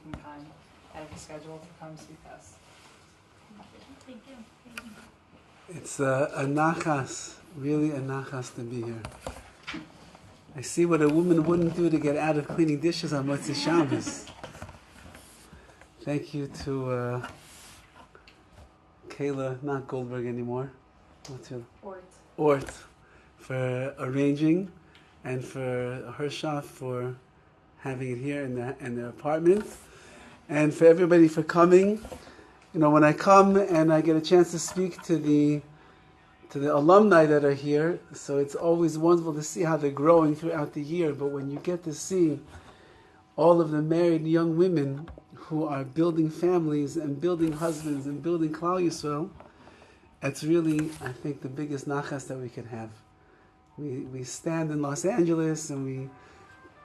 taking time out of your schedule to come speak to us. Thank you. It's a nachas, really a nachas to be here. I see what a woman wouldn't do to get out of cleaning dishes on Motzei Shabbos. Thank you to Kayla, not Goldberg anymore. What's your? Ort, for arranging, and for Hershaf for having it here in their apartment, and for everybody for coming. You know, when I come and I get a chance to speak to the alumni that are here, so it's always wonderful to see how they're growing throughout the year. But when you get to see all of the married young women who are building families and building husbands and building Kollel Yisrael, it's really, I think, the biggest nachas that we could have. We stand in Los Angeles and we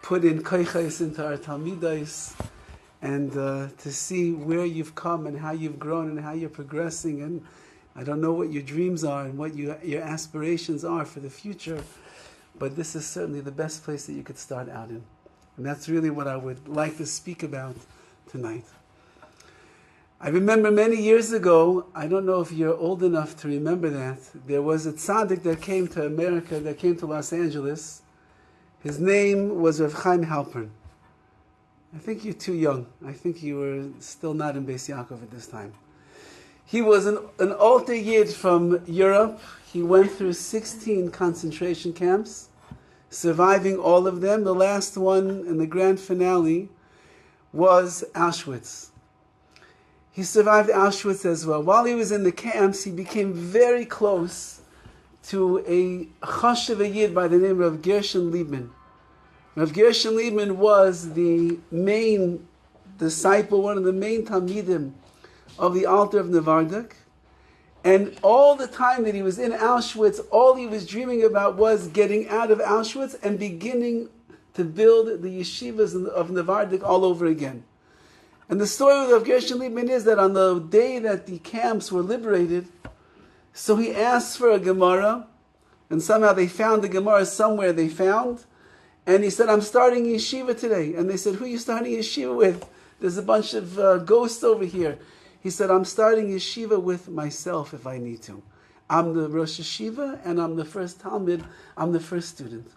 put in koiches into our talmidos, and to see where you've come and how you've grown and how you're progressing, and I don't know what your dreams are and what your aspirations are for the future, but this is certainly the best place that you could start out in. And that's really what I would like to speak about tonight. I remember many years ago, I don't know if you're old enough to remember that, there was a tzaddik that came to America, that came to Los Angeles. His name was Rav Chaim Halpern. I think you're too young. I think you were still not in Beis Yaakov at this time. He was an alter yid from Europe. He went through 16 concentration camps, surviving all of them. The last one in the grand finale was Auschwitz. He survived Auschwitz as well. While he was in the camps, he became very close to a chashuv yid by the name of Gershon Liebman. Rav Gershon Liebman was the main disciple, one of the main talmidim of the altar of Nevardik. And all the time that he was in Auschwitz, all he was dreaming about was getting out of Auschwitz and beginning to build the yeshivas of Nevardik all over again. And the story of Gershon Liebman is that on the day that the camps were liberated, so he asked for a Gemara, and somehow they found the Gemara somewhere they found, and he said, I'm starting yeshiva today. And they said, who are you starting yeshiva with? There's a bunch of ghosts over here. He said, I'm starting yeshiva with myself if I need to. I'm the Rosh Yeshiva and I'm the first Talmud. I'm the first student.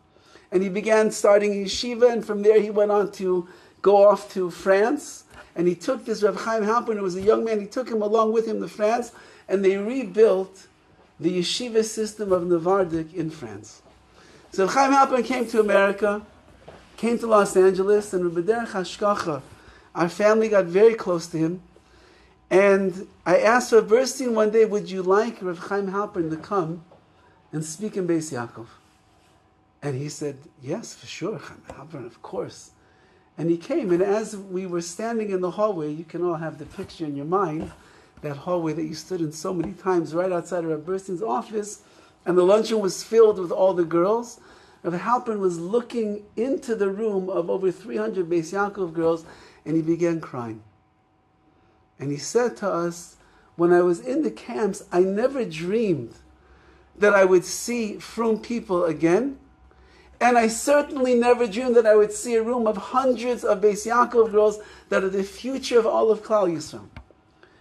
And he began starting yeshiva, and from there he went on to go off to France. And he took this Rav Chaim Halpern, who was a young man, he took him along with him to France, and they rebuilt the yeshiva system of Nevardik in France. So Rav Chaim Halpern came to America, came to Los Angeles, and B'derech Hashkacha, our family got very close to him. And I asked Rav Bernstein one day, would you like Rav Chaim Halpern to come and speak in Beis Yaakov? And he said, yes, for sure, Chaim Halpern, of course. And he came, and as we were standing in the hallway, you can all have the picture in your mind, that hallway that you stood in so many times, right outside of Rav Bernstein's office, and the luncheon was filled with all the girls. Rav Halpern was looking into the room of over 300 Beis Yaakov girls, and he began crying. And he said to us, when I was in the camps, I never dreamed that I would see frum people again. And I certainly never dreamed that I would see a room of hundreds of Beis Yaakov girls that are the future of all of Kollel Yisrael.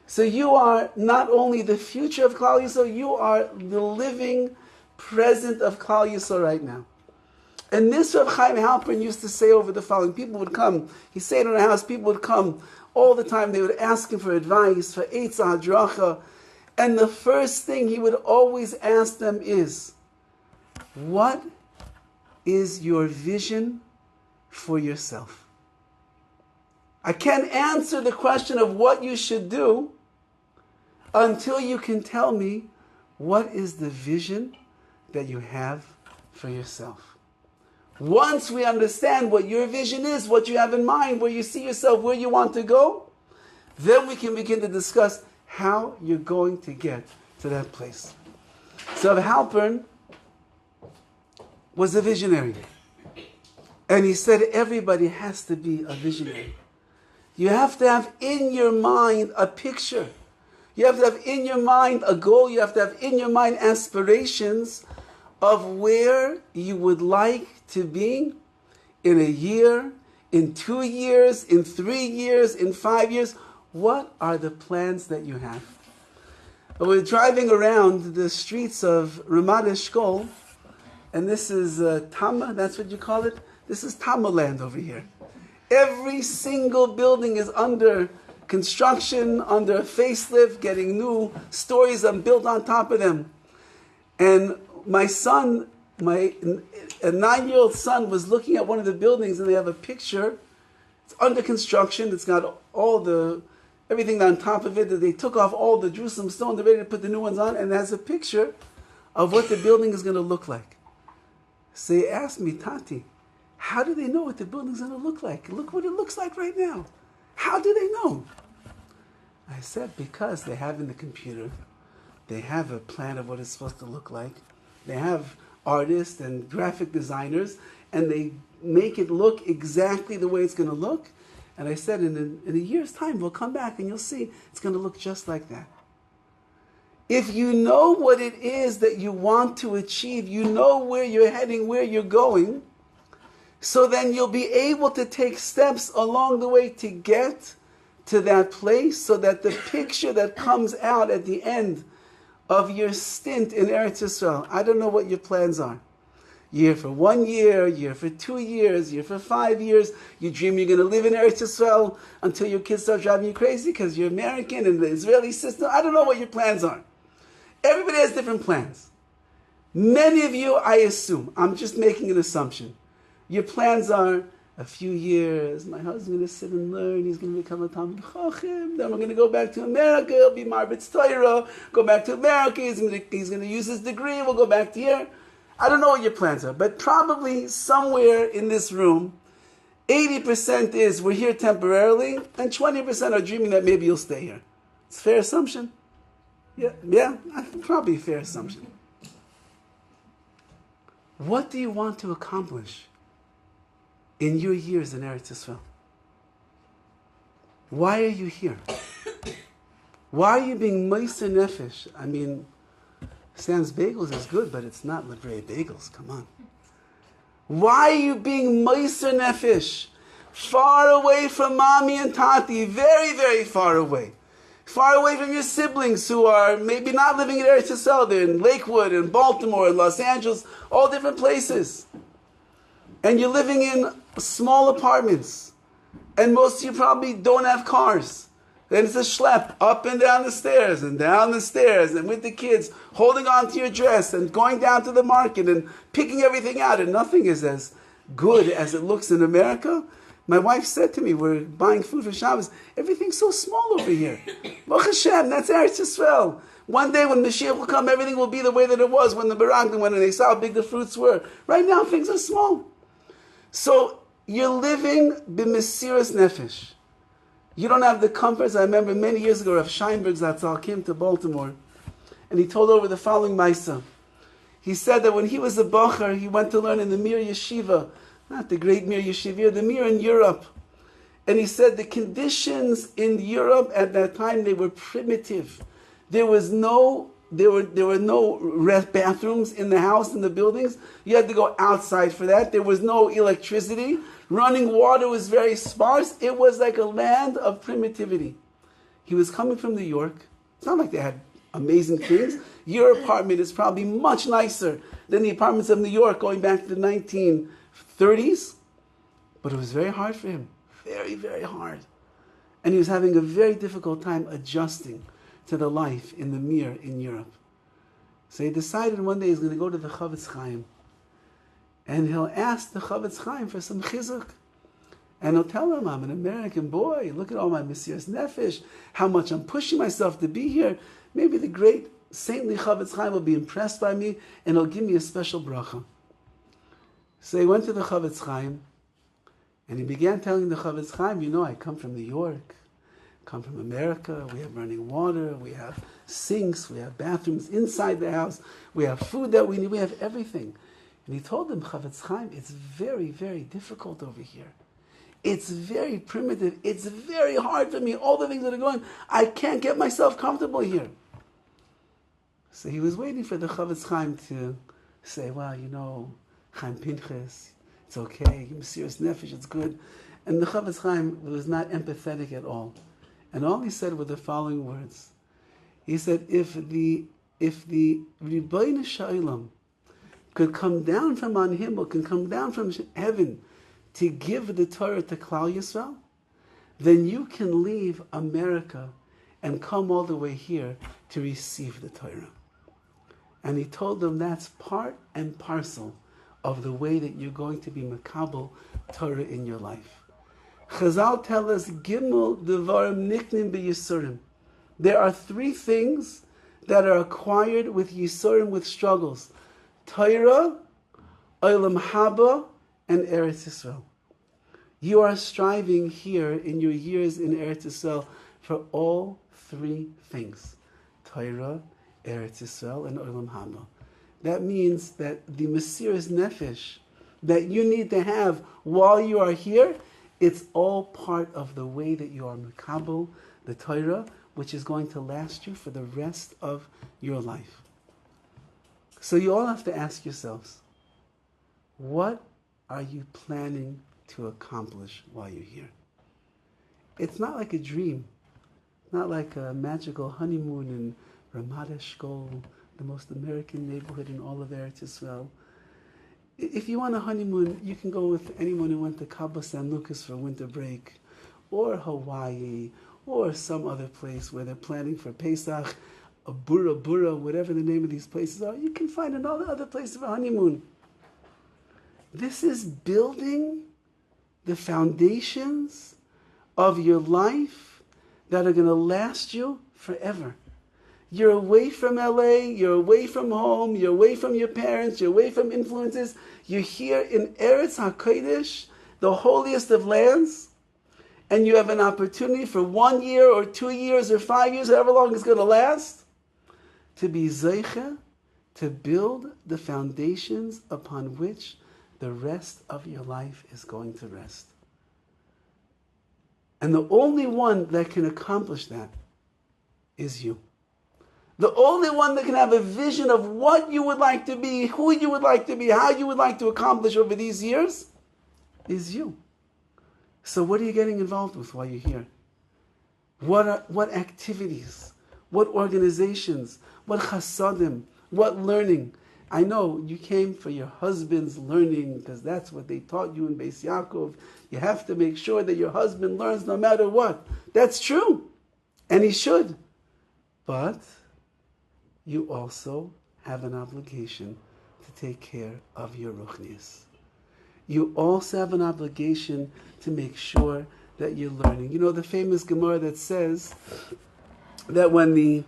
So you are not only the future of Kollel Yisrael, you are the living present of Kollel Yisrael right now. And this Rav Chaim Halpern used to say over the following. People would come, he stayed in our house, people would come all the time, they would ask him for advice, for Eitzah Hadracha, and the first thing he would always ask them is, what is your vision for yourself? I can't answer the question of what you should do until you can tell me what is the vision that you have for yourself. Once we understand what your vision is, what you have in mind, where you see yourself, where you want to go, then we can begin to discuss how you're going to get to that place. So Halpern was a visionary. And he said everybody has to be a visionary. You have to have in your mind a picture. You have to have in your mind a goal. You have to have in your mind aspirations of where you would like to be in a year, in 2 years, in 3 years, in 5 years? What are the plans that you have? We're driving around the streets of Ramat Eshkol, and this is Tama, that's what you call it? This is Tama land over here. Every single building is under construction, under a facelift, getting new stories built on top of them. And my son, a 9-year-old son, was looking at one of the buildings, and they have a picture. It's under construction. It's got everything on top of it. That they took off all the Jerusalem stone. They're ready to put the new ones on, and it has a picture of what the building is going to look like. So he asked me, Tati, how do they know what the building's going to look like? Look what it looks like right now. How do they know? I said, because they have in the computer, they have a plan of what it's supposed to look like. They have artists and graphic designers, and they make it look exactly the way it's going to look. And I said, in a year's time, we'll come back and you'll see it's going to look just like that. If you know what it is that you want to achieve, you know where you're heading, where you're going, so then you'll be able to take steps along the way to get to that place, so that the picture that comes out at the end of your stint in Eretz Yisrael, I don't know what your plans are. Year for 1 year, year for 2 years, year for 5 years. You dream you're going to live in Eretz Yisrael until your kids start driving you crazy because you're American and the Israeli system. I don't know what your plans are. Everybody has different plans. Many of you, I assume, I'm just making an assumption, your plans are a few years, my husband's going to sit and learn, he's going to become a Talmid Chacham, then we're going to go back to America, he'll be Marbitz Torah, go back to America, he's going to use his degree, we'll go back to here. I don't know what your plans are, but probably somewhere in this room, 80% is we're here temporarily, and 20% are dreaming that maybe you'll stay here. It's a fair assumption? Yeah, probably a fair assumption. What do you want to accomplish in your years in Eretz Yisrael? Why are you here? Why are you being Meiser Nefesh? I mean, Sam's Bagels is good, but it's not Livrei Bagels. Come on. Why are you being Meiser Nefesh? Far away from Mommy and Tati. Very, very far away. Far away from your siblings who are maybe not living in Eretz Yisrael. They're in Lakewood, in Baltimore, in Los Angeles, all different places. And you're living in small apartments. And most of you probably don't have cars. Then it's a schlep up and down the stairs and down the stairs and with the kids holding on to your dress and going down to the market and picking everything out. And nothing is as good as it looks in America. My wife said to me, we're buying food for Shabbos, everything's so small over here. Baruch Hashem, that's Eretz Yisrael. One day when Mashiach will come, everything will be the way that it was when the Baragdim went and they saw how big the fruits were. Right now, things are small. So you're living b'mesiras nefesh. You don't have the comforts. I remember many years ago, Rav Scheinberg Zatzal came to Baltimore, and he told over the following Maisa. He said that when he was a Bocher, he went to learn in the Mir Yeshiva, not the great Mir Yeshiva, the Mir in Europe. And he said the conditions in Europe at that time, they were primitive. There were no bathrooms in the house, in the buildings. You had to go outside for that. There was no electricity. Running water was very sparse. It was like a land of primitivity. He was coming from New York. It's not like they had amazing things. Your apartment is probably much nicer than the apartments of New York going back to the 1930s. But it was very hard for him. Very, very hard. And he was having a very difficult time adjusting to the life in the Mir in Europe. So he decided one day he's going to go to the Chavetz Chaim. And he'll ask the Chavetz Chaim for some chizuk. And he'll tell him, I'm an American boy. Look at all my Mesiras Nefesh. How much I'm pushing myself to be here. Maybe the great saintly Chavetz Chaim will be impressed by me and he'll give me a special bracha. So he went to the Chavetz Chaim. And he began telling the Chavetz Chaim, you know, I come from New York. Come from America. We have running water. We have sinks. We have bathrooms inside the house. We have food that we need. We have everything. And he told them, Chavetz Chaim, it's very, very difficult over here. It's very primitive. It's very hard for me. All the things that are going, I can't get myself comfortable here. So he was waiting for the Chavetz Chaim to say, well, you know, Chaim Pinchas, it's okay. Mesiras Nefesh, it's good. And the Chavetz Chaim was not empathetic at all. And all he said were the following words. He said, if the Rebbeinu Shalom could come down from on Himmel, can come down from heaven to give the Torah to Klal Yisrael, then you can leave America and come all the way here to receive the Torah. And he told them that's part and parcel of the way that you're going to be makabel Torah in your life. Chazal tell us, Gimel Devarim Niknim B'Yisurim. There are 3 things that are acquired with Yisurim, with struggles. Torah, Olam Haba, and Eretz Yisrael. You are striving here in your years in Eretz Yisrael for all 3 things. Torah, Eretz Yisrael, and Olam Haba. That means that the Mesiras Nefesh that you need to have while you are here, it's all part of the way that you are makabel, the Torah, which is going to last you for the rest of your life. So you all have to ask yourselves, what are you planning to accomplish while you're here? It's not like a dream, not like a magical honeymoon in Ramat Eshkol, the most American neighborhood in all of Eretz Yisrael. If you want a honeymoon, you can go with anyone who went to Cabo San Lucas for winter break, or Hawaii, or some other place where they're planning for Pesach, a Bura Bura, whatever the name of these places are. You can find another other place for a honeymoon. This is building the foundations of your life that are going to last you forever. You're away from LA, you're away from home, you're away from your parents, you're away from influences. You're here in Eretz HaKodesh, the holiest of lands, and you have an opportunity for 1 year or 2 years or 5 years, however long it's going to last, to be zeicha, to build the foundations upon which the rest of your life is going to rest. And the only one that can accomplish that is you. The only one that can have a vision of what you would like to be, who you would like to be, how you would like to accomplish over these years is you. So what are you getting involved with while you're here? What activities? What organizations? What chasadim? What learning? I know you came for your husband's learning because that's what they taught you in Beis Yaakov. You have to make sure that your husband learns no matter what. That's true. And he should. But you also have an obligation to take care of your ruchnius. You also have an obligation to make sure that you're learning. You know the famous Gemara that says that when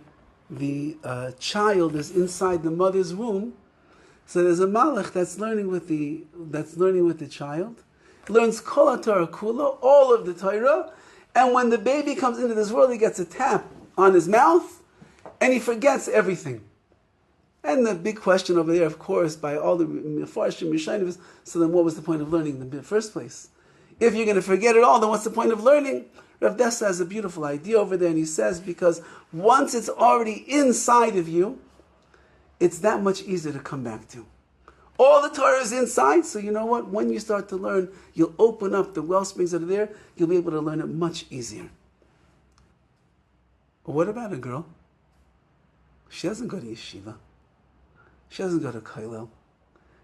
the child is inside the mother's womb, so there's a malach that's learning with the child, learns kol Torah kula, all of the Torah, and when the baby comes into this world, he gets a tap on his mouth, and he forgets everything. And the big question over there, of course, by all the Mefarshim, Rishonim is, so then what was the point of learning in the first place? If you're going to forget it all, then what's the point of learning? Rav Dessa has a beautiful idea over there, and he says, because once it's already inside of you, it's that much easier to come back to. All the Torah is inside, so you know what? When you start to learn, you'll open up the well springs that are there, you'll be able to learn it much easier. But what about a girl? She doesn't go to yeshiva. She doesn't go to Kollel.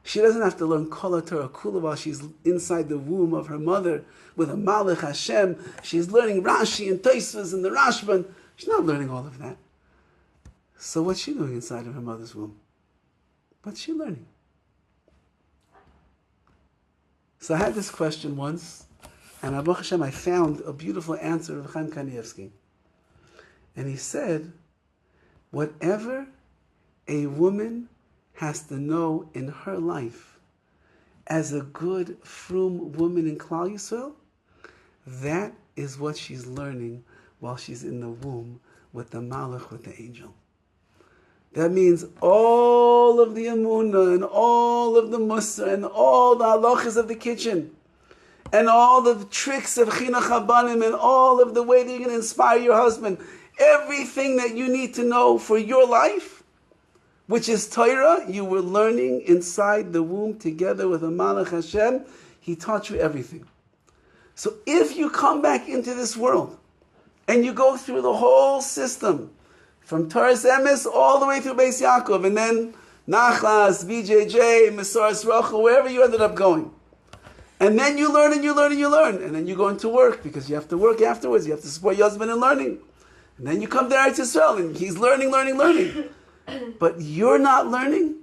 She doesn't have to learn Kol Torah Kula while she's inside the womb of her mother with a Malach Hashem. She's learning Rashi and Tosfos and the Rashban. She's not learning all of that. So what's she doing inside of her mother's womb? What's she learning? So I had this question once, and Baruch Hashem, I found a beautiful answer of Chaim Kanievsky. And he said, whatever a woman has to know in her life as a good, frum woman in Klal Yisrael, that is what she's learning while she's in the womb with the Malach, with the angel. That means all of the Emunah and all of the Musar and all the halachas of the kitchen and all the tricks of Chinuch Habanim and all of the way that you're going to inspire your husband, everything that you need to know for your life, which is Torah, you were learning inside the womb together with a Malach Hashem. He taught you everything. So if you come back into this world and you go through the whole system from Taras Emes all the way through Beis Yaakov, and then Nachlas, BJJ, Mesoras Rachel, wherever you ended up going. And then you learn and you learn and you learn. And then you go into work because you have to work afterwards. You have to support your husband in learning. And then you come to ERETZ YISROEL and he's learning. But you're not learning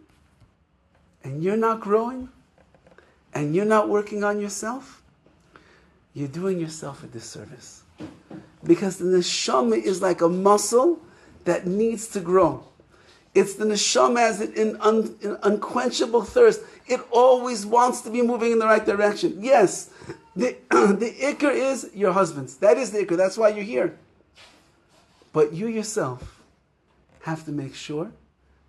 and you're not growing and you're not working on yourself. You're doing yourself a disservice. Because the neshama is like a muscle that needs to grow. It's the neshama as an unquenchable thirst. It always wants to be moving in the right direction. Yes, the ikr is your husband's. That is the ikr. That's why you're here. But you yourself have to make sure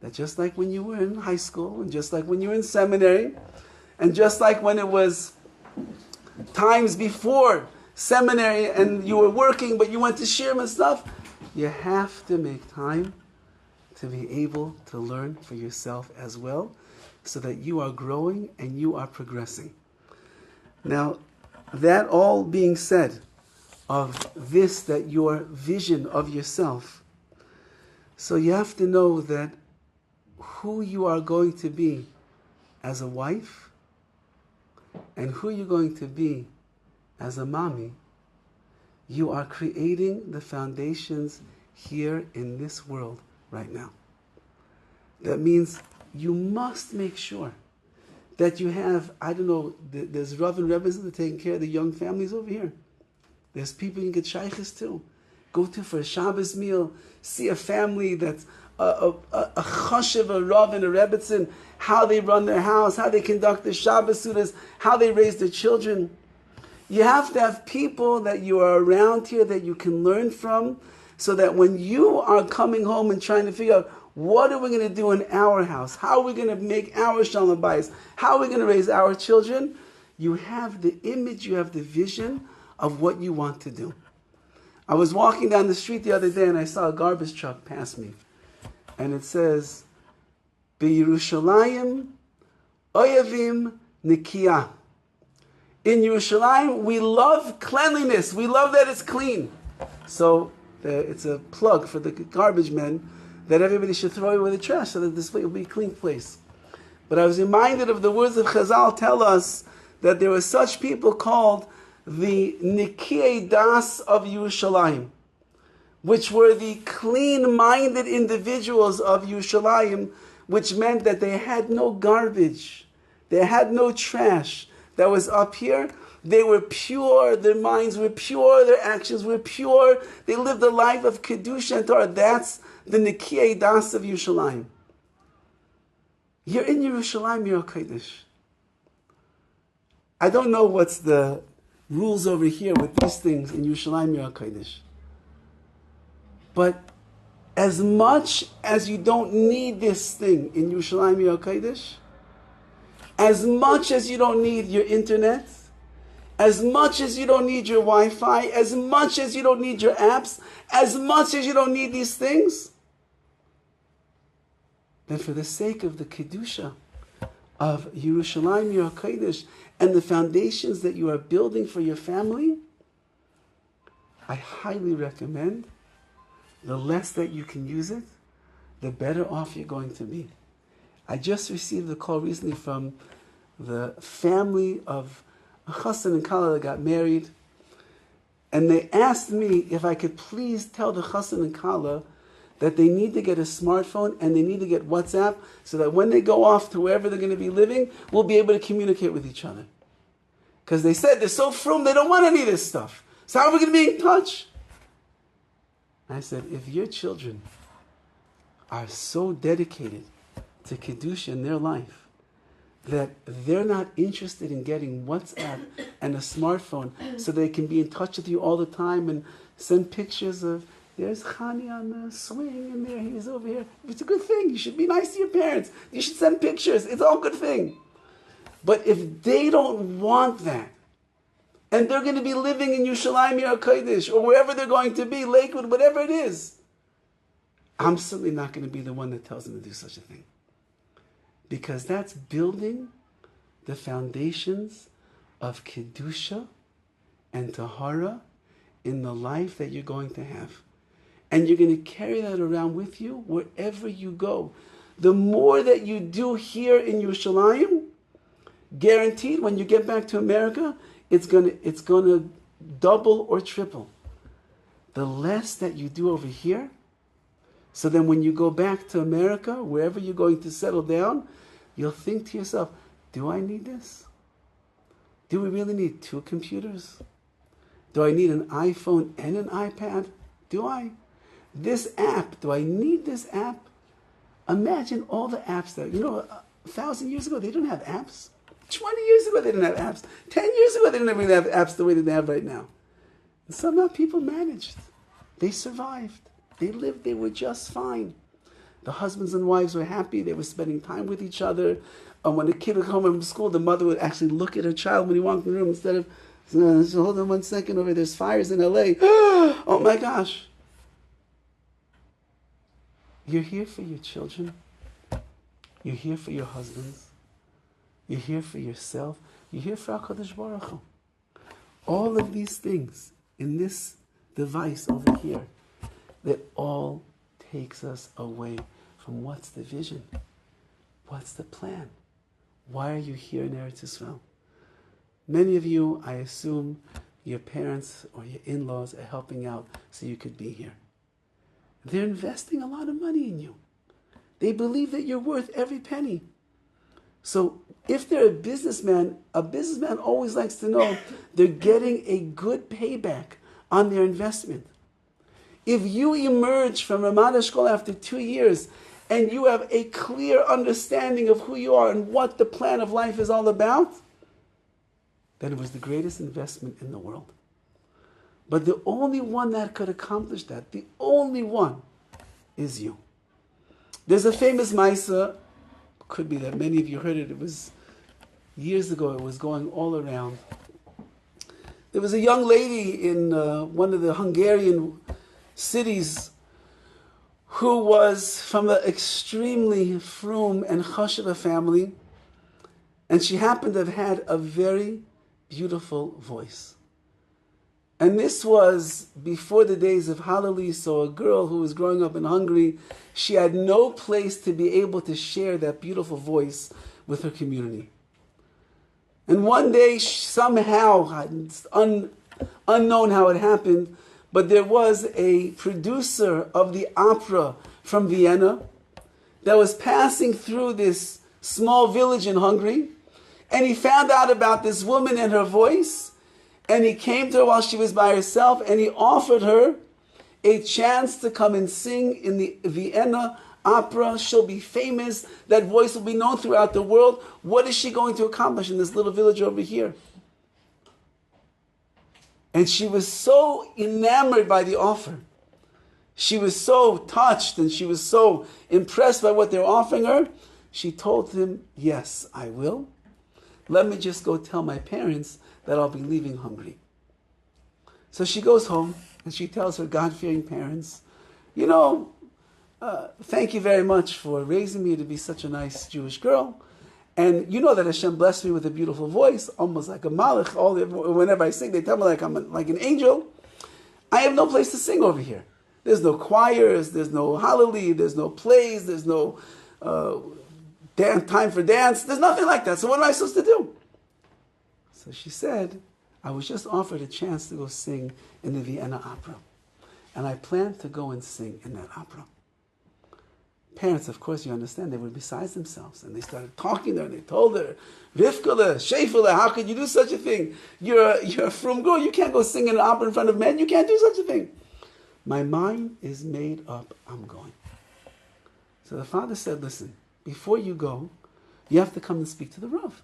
that just like when you were in high school, and just like when you were in seminary, and just like when it was times before seminary and you were working but you went to SHIUR and stuff, you have to make time to be able to learn for yourself as well, so that you are growing and you are progressing. Now, that all being said, of this, that your vision of yourself, so you have to know that who you are going to be as a wife and who you're going to be as a mommy, you are creating the foundations here in this world right now. That means you must make sure that you have, there's Rav and Rebbes that are taking care of the young families over here. There's people you can get shaykhs to. Go to for a Shabbos meal, see a family that's a chashiv, a Rav and a Rebbetzin, how they run their house, how they conduct their Shabbos sudas, how they raise their children. You have to have people that you are around here that you can learn from, so that when you are coming home and trying to figure out what are we going to do in our house, how are we going to make our shalom bayis, how are we going to raise our children, you have the image, you have the vision of what you want to do. I was walking down the street the other day and I saw a garbage truck pass me. And it says, B'Yerushalayim oyavim nikiyah. In Yerushalayim, we love cleanliness. We love that it's clean. So it's a plug for the garbage men that everybody should throw away the trash so that this will be a clean place. But I was reminded of the words of Chazal tell us that there were such people called the Nikiyei Das of Yerushalayim, which were the clean-minded individuals of Yerushalayim, which meant that they had no garbage, they had no trash that was up here. They were pure, their minds were pure, their actions were pure, they lived a life of Kedusha and Torah. That's the Nikiyei Das of Yerushalayim. You're in Yerushalayim, you're a Kodesh. I don't know what's the rules over here with these things in Yerushalayim, you're a Kodesh. But as much as you don't need this thing in Yerushalayim, you're a Kodesh, as much as you don't need your internet, as much as you don't need your Wi-Fi, as much as you don't need your apps, as much as you don't need these things, then for the sake of the Kedusha of Yerushalayim, your Kodesh, and the foundations that you are building for your family, I highly recommend the less that you can use it, the better off you're going to be. I just received a call recently from the family of a chassan and Kollel that got married, and they asked me if I could please tell the chassan and Kollel that they need to get a smartphone and they need to get WhatsApp so that when they go off to wherever they're going to be living, we'll be able to communicate with each other. Because they said they're so frum, they don't want any of this stuff. So how are we going to be in touch? I said, if your children are so dedicated to Kedusha in their life that they're not interested in getting WhatsApp and a smartphone so they can be in touch with you all the time and send pictures of, there's Chani on the swing and there he's over here. It's a good thing. You should be nice to your parents. You should send pictures. It's all a good thing. But if they don't want that, and they're going to be living in Yerushalayim or Kodesh, or wherever they're going to be, Lakewood, whatever it is, I'm certainly not going to be the one that tells them to do such a thing. Because that's building the foundations of Kedusha and tahara in the life that you're going to have. And you're going to carry that around with you wherever you go. The more that you do here in Yerushalayim, guaranteed when you get back to America, it's gonna double or triple. The less that you do over here, so then when you go back to America, wherever you're going to settle down, you'll think to yourself, do I need this? Do we really need 2 computers? Do I need an iPhone and an iPad? Do I? This app, do I need this app? Imagine all the apps that, 1,000 years ago, they didn't have apps. 20 years ago, they didn't have apps. 10 years ago, they didn't even have apps the way that they have right now. And somehow people managed. They survived. They lived. They were just fine. The husbands and wives were happy. They were spending time with each other. And when the kid would come home from school, the mother would actually look at her child when he walked in the room instead of, hold on 1 second, over there's fires in LA. Oh my gosh. You're here for your children. You're here for your husbands. You're here for yourself. You're here for HaKadosh Baruch Hu. All of these things in this device over here, that all takes us away from what's the vision? What's the plan? Why are you here in Eretz Yisrael? Many of you, I assume, your parents or your in-laws are helping out so you could be here. They're investing a lot of money in you. They believe that you're worth every penny. So if they're a businessman always likes to know they're getting a good payback on their investment. If you emerge from Ramat Eshkol after 2 years and you have a clear understanding of who you are and what the plan of life is all about, then it was the greatest investment in the world. But the only one that could accomplish that, the only one, is you. There's a famous Maisa, could be that many of you heard it, it was years ago, it was going all around. There was a young lady in one of the Hungarian cities who was from an extremely frum and chashuva family, and she happened to have had a very beautiful voice. And this was before the days of Hallelujah, so a girl who was growing up in Hungary, she had no place to be able to share that beautiful voice with her community. And one day, somehow, unknown how it happened, but there was a producer of the opera from Vienna that was passing through this small village in Hungary, and he found out about this woman and her voice, and he came to her while she was by herself, and he offered her a chance to come and sing in the Vienna opera. She'll be famous. That voice will be known throughout the world. What is she going to accomplish in this little village over here? And she was so enamored by the offer. She was so touched and she was so impressed by what they were offering her. She told him, yes, I will. Let me just go tell my parents that I'll be leaving Hungary. So she goes home and she tells her God-fearing parents, thank you very much for raising me to be such a nice Jewish girl. And you know that Hashem blessed me with a beautiful voice, almost like a malach. Whenever I sing, they tell me like I'm like an angel. I have no place to sing over here. There's no choirs, there's no hallelujah, there's no plays, there's no time for dance. There's nothing like that. So what am I supposed to do? So she said, I was just offered a chance to go sing in the Vienna opera. And I planned to go and sing in that opera. Parents, of course, you understand, they were beside themselves. And they started talking to her, and they told her, Rivkele, Shefele, how could you do such a thing? You're a frum girl. You can't go sing in an opera in front of men. You can't do such a thing. My mind is made up. I'm going. So the father said, listen, before you go, you have to come and speak to the Rav.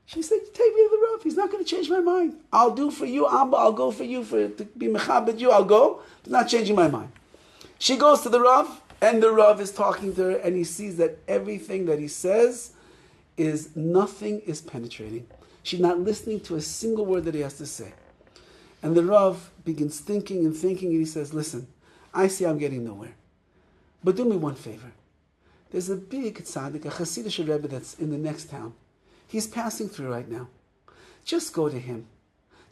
She said, take me to the Rav. He's not going to change my mind. I'll do for you, Abba. I'll go for you, to be mechabed you. I'll go. He's not changing my mind. She goes to the Rav. And the Rav is talking to her, and he sees that everything that he says nothing is penetrating. She's not listening to a single word that he has to say. And the Rav begins thinking, and he says, listen, I see I'm getting nowhere. But do me one favor. There's a big tzaddik, a Hasidic Rebbe that's in the next town. He's passing through right now. Just go to him.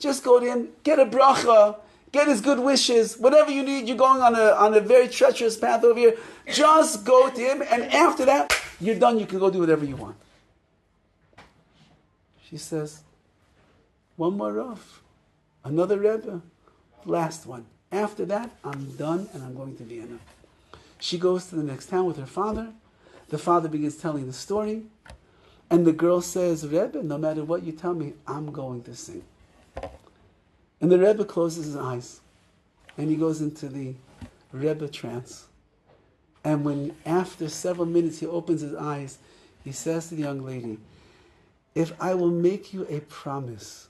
Just go to him, get a bracha, get his good wishes, whatever you need. You're going on a very treacherous path over here. Just go to him, and after that, you're done. You can go do whatever you want. She says, one more Rav, another Rebbe, last one. After that, I'm done and I'm going to Vienna. She goes to the next town with her father. The father begins telling the story. And the girl says, Rebbe, no matter what you tell me, I'm going to sing. And the Rebbe closes his eyes. And he goes into the Rebbe trance. And when after several minutes he opens his eyes, he says to the young lady, if I will make you a promise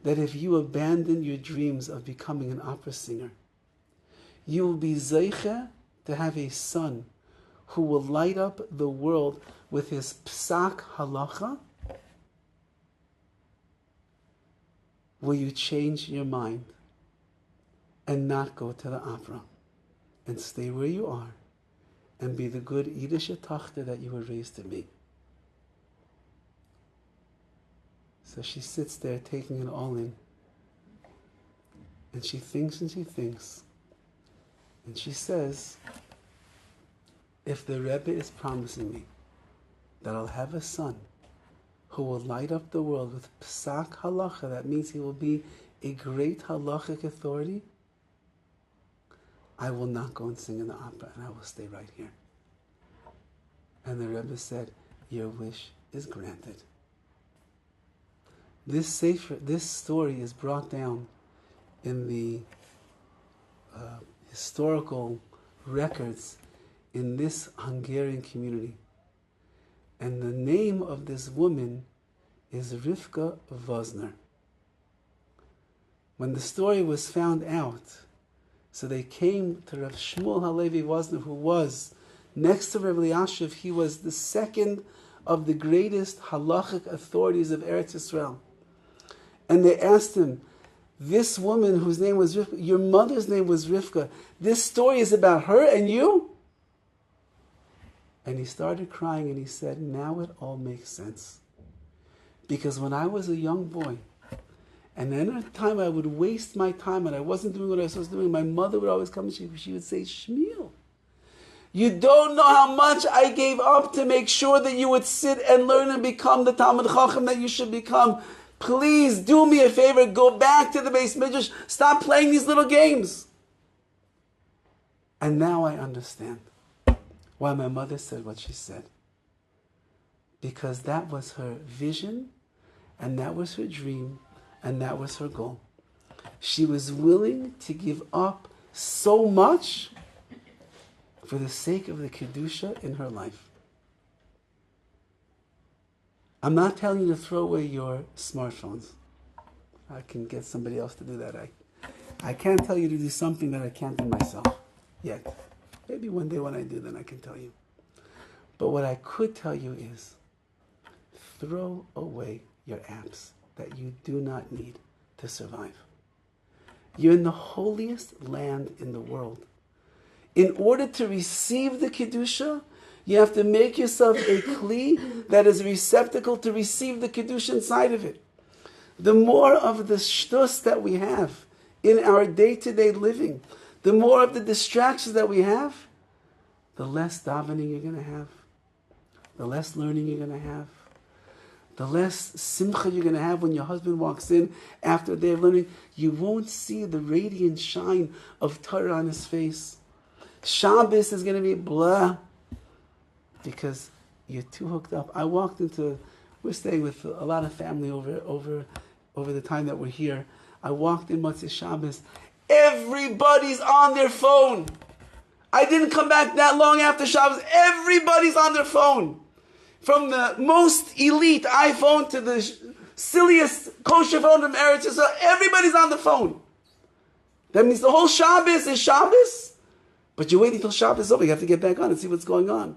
that if you abandon your dreams of becoming an opera singer, you will be zeiche to have a son who will light up the world with his psak halacha, will you change your mind and not go to the opera and stay where you are and be the good Yiddish tachter that you were raised to be? So she sits there taking it all in. And she thinks and she thinks. And she says, if the Rebbe is promising me that I'll have a son who will light up the world with psak halacha, that means he will be a great halachic authority, I will not go and sing in the opera and I will stay right here. And the Rebbe said, your wish is granted. This story is brought down in the historical records in this Hungarian community. And the name of this woman is Rivka Vosner. When the story was found out, so they came to Rav Shmuel Halevi Vosner, who was next to Rav Eliashiv. He was the second of the greatest halachic authorities of Eretz Yisrael. And they asked him, this woman whose name was Rivka, your mother's name was Rivka, this story is about her and you? And he started crying and he said, now it all makes sense. Because when I was a young boy, and then at the time I would waste my time and I wasn't doing what I was doing, my mother would always come and she would say, Shmuel, you don't know how much I gave up to make sure that you would sit and learn and become the Talmid Chacham that you should become. Please do me a favor, go back to the Beis Midrash, stop playing these little games. And now I understand why my mother said what she said. Because that was her vision, and that was her dream, and that was her goal. She was willing to give up so much for the sake of the Kedusha in her life. I'm not telling you to throw away your smartphones. I can get somebody else to do that. I can't tell you to do something that I can't do myself yet. Maybe one day when I do, then I can tell you. But what I could tell you is, throw away your apps that you do not need to survive. You're in the holiest land in the world. In order to receive the Kedusha, you have to make yourself a kli that is a receptacle to receive the Kedusha inside of it. The more of the shtus that we have in our day-to-day living, the more of the distractions that we have, the less davening you're going to have, the less learning you're going to have, the less simcha you're going to have when your husband walks in after a day of learning. You won't see the radiant shine of Torah on his face. Shabbos is going to be blah, because you're too hooked up. We're staying with a lot of family over the time that we're here. I walked in Motzei Shabbos. Everybody's on their phone. I didn't come back that long after Shabbos. Everybody's on their phone. From the most elite iPhone to the silliest kosher phone from Eretz Yisrael, everybody's on the phone. That means the whole Shabbos is Shabbos, but you're waiting till Shabbos is over. You have to get back on and see what's going on.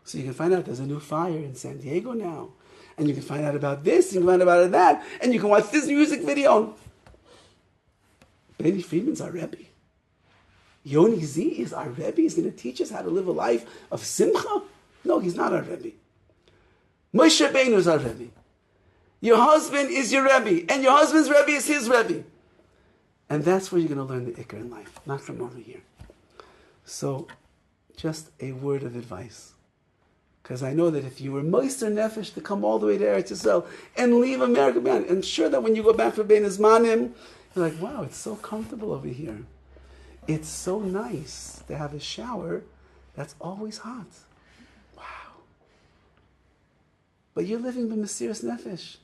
So you can find out there's a new fire in San Diego now. And you can find out about this, you can find out about that, and you can watch this music video. Benny Friedman's our Rebbe. Yoni Z is our Rebbe. He's going to teach us how to live a life of simcha. No, he's not our Rebbe. Moshe Rabbeinu is our Rebbe. Your husband is your Rebbe, and your husband's Rebbe is his Rebbe. And that's where you're going to learn the Ikar in life, not from over here. So, just a word of advice. Because I know that if you were Meister Nefesh to come all the way to Eretz Yisrael and leave America behind, and sure that when you go back for Bein Hazmanim, you're like, wow, it's so comfortable over here. It's so nice to have a shower that's always hot. Wow. But you're living the Mesiras Nefesh.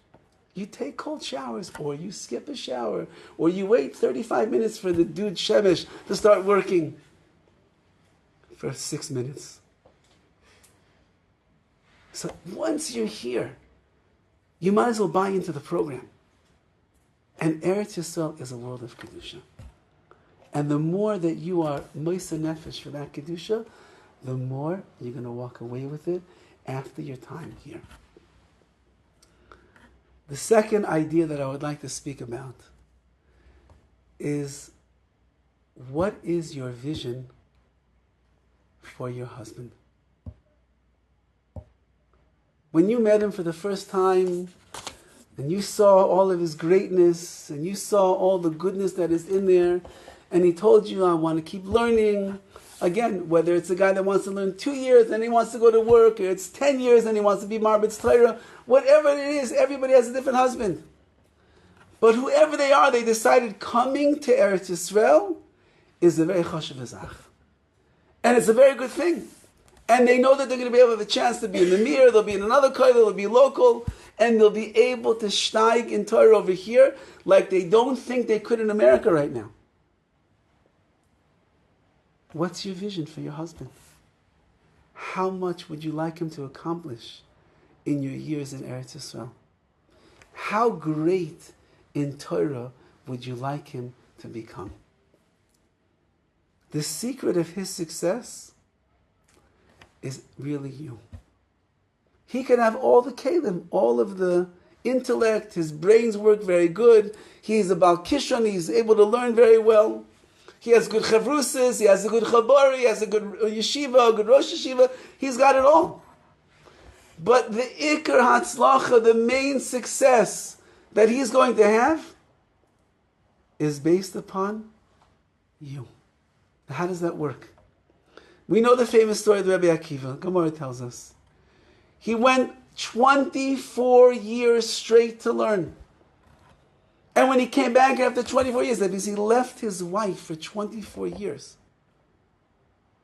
You take cold showers, or you skip a shower, or you wait 35 minutes for the dude Shemesh to start working for 6 minutes. So once you're here, you might as well buy into the program. And Eretz Yisrael is a world of Kedusha. And the more that you are Meiser Nefesh for that Kedusha, the more you're going to walk away with it after your time here. The second idea that I would like to speak about is, what is your vision for your husband? When you met him for the first time, and you saw all of his greatness, and you saw all the goodness that is in there, and he told you, I want to keep learning. Again, whether it's a guy that wants to learn 2 years and he wants to go to work, or it's 10 years and he wants to be Marbitz Torah, whatever it is, everybody has a different husband. But whoever they are, they decided coming to Eretz Yisrael is a very chashuv azach. And it's a very good thing. And they know that they're going to be able to have a chance to be in the Mir, they'll be in another kollel, they'll be local, and they'll be able to steig in Torah over here like they don't think they could in America right now. What's your vision for your husband? How much would you like him to accomplish in your years in Eretz Yisrael? How great in Torah would you like him to become? The secret of his success is really you. He can have all the kelim, all of the intellect, his brains work very good, he's about kishon, he's able to learn very well. He has good chavrusas, he has a good chabari, he has a good yeshiva, a good rosh yeshiva. He's got it all. But the ikar hatzlacha, the main success that he's going to have, is based upon you. How does that work? We know the famous story of Rabbi Akiva. Gemara tells us. He went 24 years straight to learn. And when he came back after 24 years, that means he left his wife for 24 years.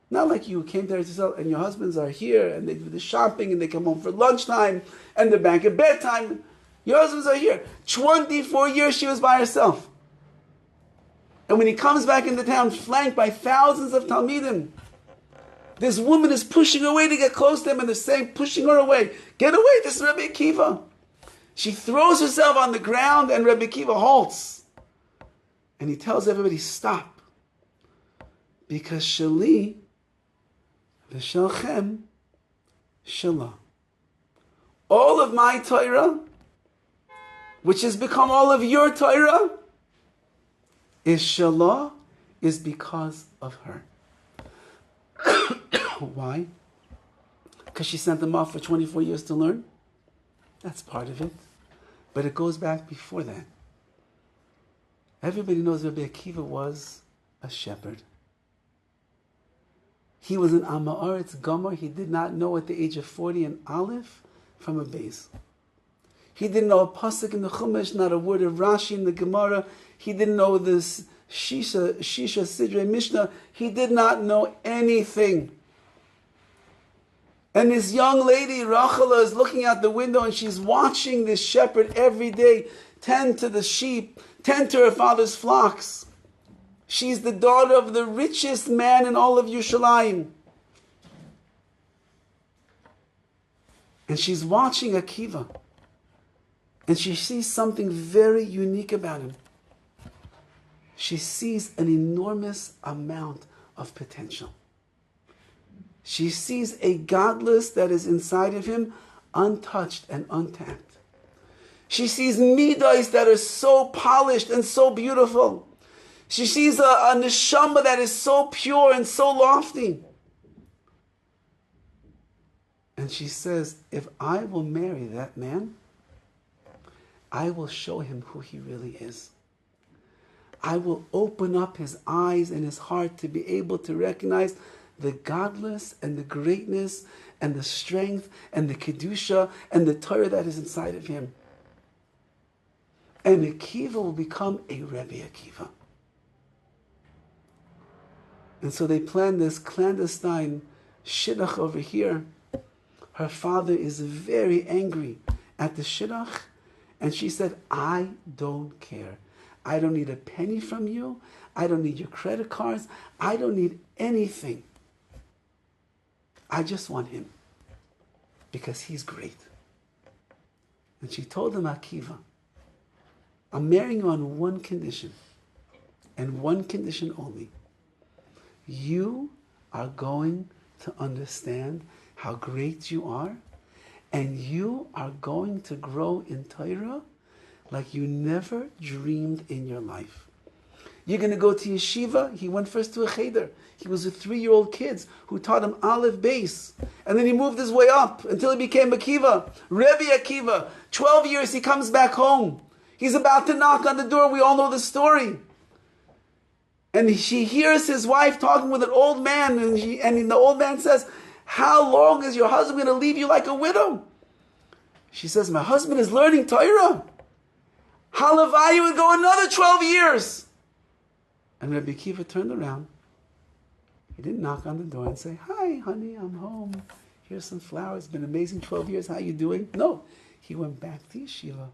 Not like you came there and your husbands are here and they do the shopping and they come home for lunchtime and they're back at bedtime. Your husbands are here. 24 years she was by herself. And when he comes back into town, flanked by thousands of Talmidim, this woman is pushing away to get close to him and they're saying, pushing her away. Get away, this is Rabbi Akiva. She throws herself on the ground and Rabbi Akiva halts. And he tells everybody, stop. Because Shali v'shalchem Shalah. All of my Torah, which has become all of your Torah, is Shalah, is because of her. Why? Because she sent them off for 24 years to learn? That's part of it. But it goes back before that. Everybody knows Rabbi Akiva was a shepherd. He was an Amaretz Gomer. He did not know at the age of 40 an Aleph from a Beis. He didn't know a pasuk in the Chumash, not a word of Rashi in the Gemara. He didn't know this Shisha Sidrei Mishnah. He did not know anything. And this young lady, Rachala, is looking out the window and she's watching this shepherd every day tend to the sheep, tend to her father's flocks. She's the daughter of the richest man in all of Yerushalayim. And she's watching Akiva. And she sees something very unique about him. She sees an enormous amount of potential. She sees a godless that is inside of him, untouched and untapped. She sees midos that are so polished and so beautiful. She sees a neshama that is so pure and so lofty. And she says, if I will marry that man, I will show him who he really is. I will open up his eyes and his heart to be able to recognize the godless and the greatness and the strength and the kedusha and the Torah that is inside of him. And Akiva will become a Rebbe Akiva. And so they planned this clandestine shidduch over here. Her father is very angry at the shidduch, and she said, I don't care. I don't need a penny from you. I don't need your credit cards. I don't need anything. I just want him because he's great. And she told him, Akiva, I'm marrying you on one condition, and one condition only. You are going to understand how great you are, and you are going to grow in Torah like you never dreamed in your life. You're going to go to yeshiva. He went first to a cheder. He was with 3-year-old kids who taught him Aleph Beis. And then he moved his way up until he became Akiva, Rebbe Akiva. 12 years he comes back home. He's about to knock on the door. We all know the story. And she hears his wife talking with an old man. And the old man says, how long is your husband going to leave you like a widow? She says, my husband is learning Torah. Halavai would go another 12 years. And Rabbi Akiva turned around. He didn't knock on the door and say, hi, honey, I'm home. Here's some flowers. It's been an amazing 12 years. How you doing? No. He went back to yeshiva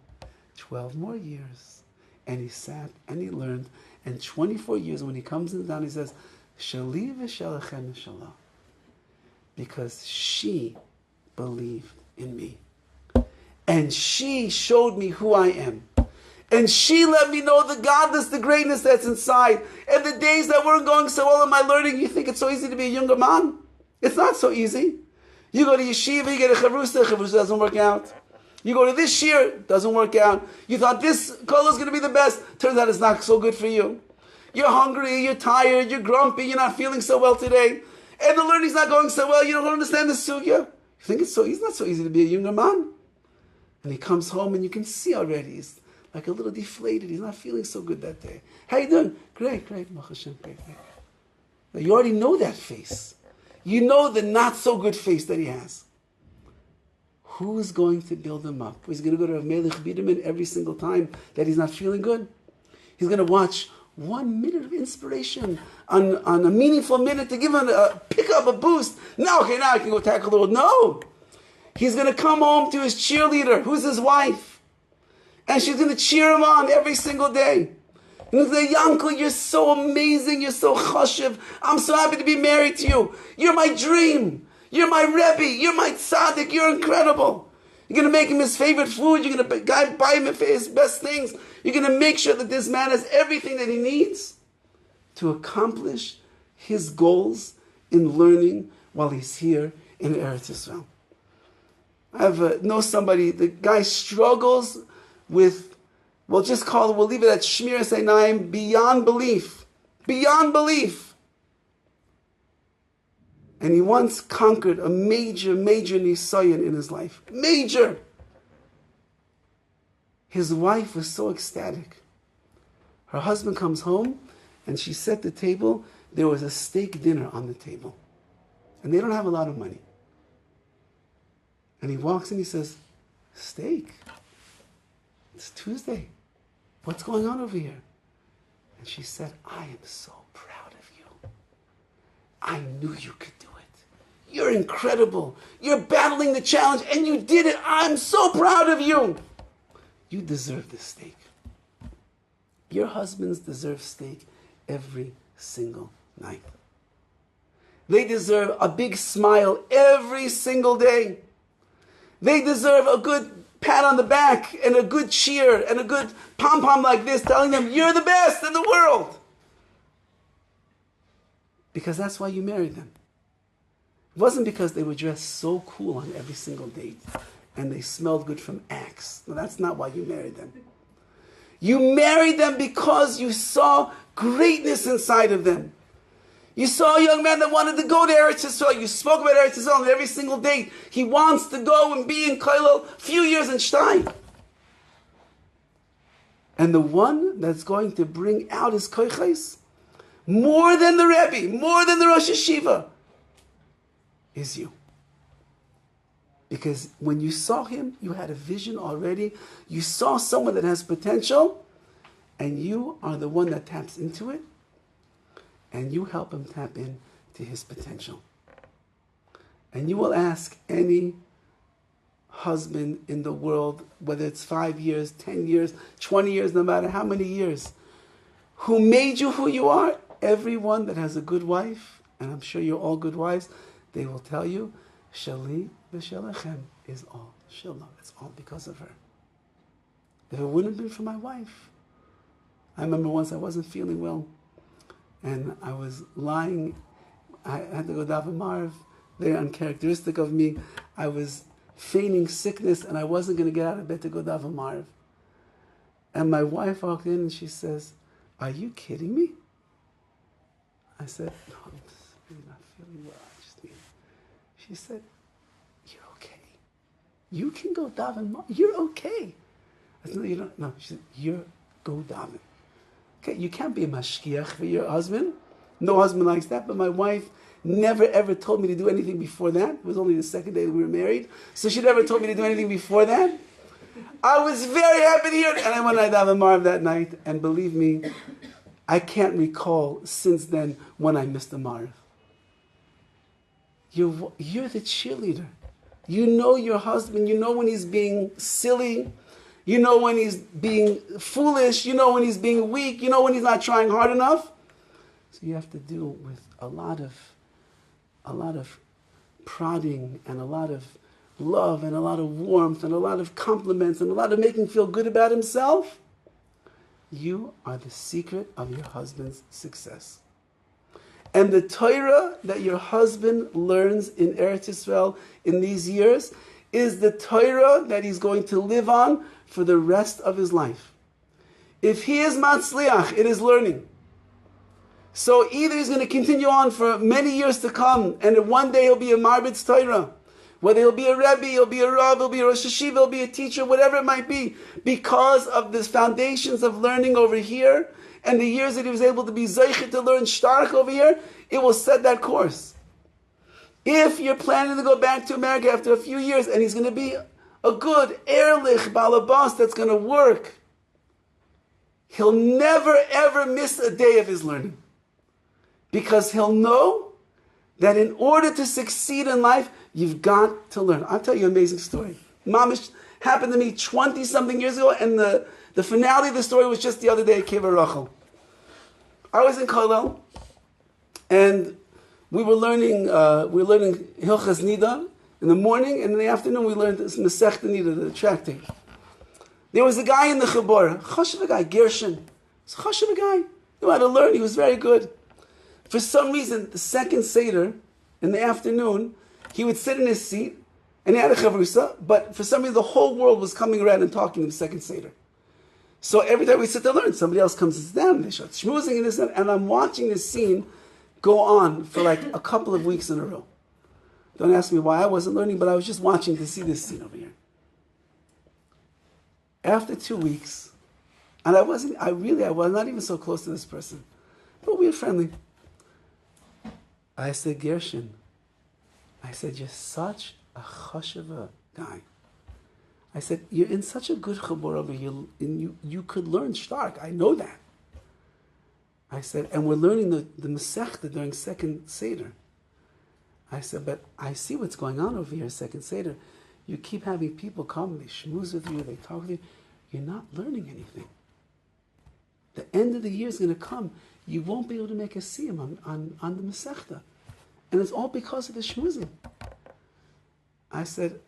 12 more years. And he sat and he learned. And 24 years, when he comes in down, he says, Shali v'shalachem inshallah. Because she believed in me. And she showed me who I am. And she let me know the godness, the greatness that's inside. And the days that weren't going so well in my learning, you think it's so easy to be a younger man? It's not so easy. You go to yeshiva, you get a chavrusa doesn't work out. You go to this SHIUR, doesn't work out. You thought this Kollel is going to be the best. Turns out it's not so good for you. You're hungry, you're tired, you're grumpy, you're not feeling so well today. And the learning's not going so well, you don't understand the sugya. You think it's not so easy to be a younger man. And he comes home and you can see already, he's like a little deflated. He's not feeling so good that day. How you doing? Great. Baruch Hashem, great. Now you already know that face. You know the not so good face that he has. Who's going to build him up? He's going to go to Rav Melech Biderman every single time that he's not feeling good. He's going to watch 1 minute of inspiration on a meaningful minute to give him a pick up, a boost. Now I can go tackle the world. No. He's going to come home to his cheerleader, who's his wife. And she's going to cheer him on every single day. And he'll say, Yankel, you're so amazing. You're so chashiv. I'm so happy to be married to you. You're my dream. You're my Rebbe. You're my tzaddik. You're incredible. You're going to make him his favorite food. You're going to buy him his best things. You're going to make sure that this man has everything that he needs to accomplish his goals in learning while he's here in ERETZ Yisrael. I know somebody, the guy struggles with, we'll leave it at Shmiras Einayim, beyond belief. Beyond belief. And he once conquered a major nisayon in his life. Major. His wife was so ecstatic. Her husband comes home and she set the table. There was a steak dinner on the table. And they don't have a lot of money. And he walks in, he says, steak? It's Tuesday. What's going on over here? And she said, I am so proud of you. I knew you could do it. You're incredible. You're battling the challenge and you did it. I'm so proud of you. You deserve this steak. Your husbands deserve steak every single night. They deserve a big smile every single day. They deserve a good pat on the back and a good cheer and a good pom-pom like this telling them, you're the best in the world. Because that's why you married them. It wasn't because they were dressed so cool on every single date and they smelled good from Axe. No, that's not why you married them. You married them because you saw greatness inside of them. You saw a young man that wanted to go to ERETZ Yisrael. You spoke about ERETZ Yisrael on every single date. He wants to go and be in Kollel a few years in Stein. And the one that's going to bring out his koiches, more than the Rebbe, more than the Rosh Yeshiva, is you. Because when you saw him, you had a vision already. You saw someone that has potential, and you are the one that taps into it, and you help him tap into his potential. And you will ask any husband in the world, whether it's 5 years, 10 years, 20 years, no matter how many years, who made you who you are. Everyone that has a good wife, and I'm sure you're all good wives, they will tell you, Shali v'shalachem is all Shiloh. It's all because of her. If it wouldn't have been for my wife. I remember once I wasn't feeling well, and I was lying. I had to go daven marv. Very uncharacteristic of me. I was feigning sickness, and I wasn't going to get out of bed to go daven marv. And my wife walked in, and she says, "Are you kidding me?" I said, "No, I'm just really not feeling well. She said, "You're okay. You can go daven. You're okay." I said, "No, you don't." No, she said, "You're go daven." Okay, you can't be a mashkiach for your husband. No husband likes that. But my wife never ever told me to do anything before that. It was only the second day we were married, so she never told me to do anything before that. I was very happy to hear it, and I went to daven marv that night. And believe me, I can't recall since then when I missed the marv. You're the cheerleader. You know your husband. You know when he's being silly. You know when he's being foolish. You know when he's being weak. You know when he's not trying hard enough. So you have to deal with a lot of prodding and a lot of love and a lot of warmth and a lot of compliments and a lot of making him feel good about himself. You are the secret of your husband's success. And the Torah that your husband learns in ERETZ YISROEL in these years is the Torah that he's going to live on for the rest of his life. If he is matzliach, it is learning. So either he's going to continue on for many years to come, and one day he'll be a marbitz Torah. Whether he'll be a Rebbe, he'll be a Rav, he'll be a Rosh Yeshiva, he'll be a teacher, whatever it might be. Because of the foundations of learning over here, and the years that he was able to be zeichet to learn stark over here, it will set that course. If you're planning to go back to America after a few years, and he's going to be a good ehrlich balabas that's going to work, he'll never ever miss a day of his learning. Because he'll know that in order to succeed in life, you've got to learn. I'll tell you an amazing story. Mamish happened to me 20-something years ago, and the finale of the story was just the other day at Kiva Rachel. I was in Kollel, and we were learning Hilchas Nida in the morning, and in the afternoon we learned this Masechta Nida, the tractate. There was a guy in the Chabor, Chashav guy, Gershon. He's a Chashav guy. He knew how to learn. He was very good. For some reason, the second Seder in the afternoon, he would sit in his seat, and he had a chavrusa, but for some reason the whole world was coming around and talking in the second Seder. So every time we sit to learn, somebody else comes and sits down, and they start schmoozing and this, and I'm watching this scene go on for like a couple of weeks in a row. Don't ask me why I wasn't learning, but I was just watching to see this scene over here. After 2 weeks, and I was not even so close to this person, but we were friendly. I said, Gershon, I said, you're such a chashava guy. I said, you're in such a good chabor over here, and you could learn stark. I know that. I said, and we're learning the Masechta during second Seder. I said, but I see what's going on over here, second Seder. You keep having people come, they schmooze with you, they talk with you. You're not learning anything. The end of the year is going to come. You won't be able to make a siyum on the Masechta. And it's all because of the shmuzim. I said,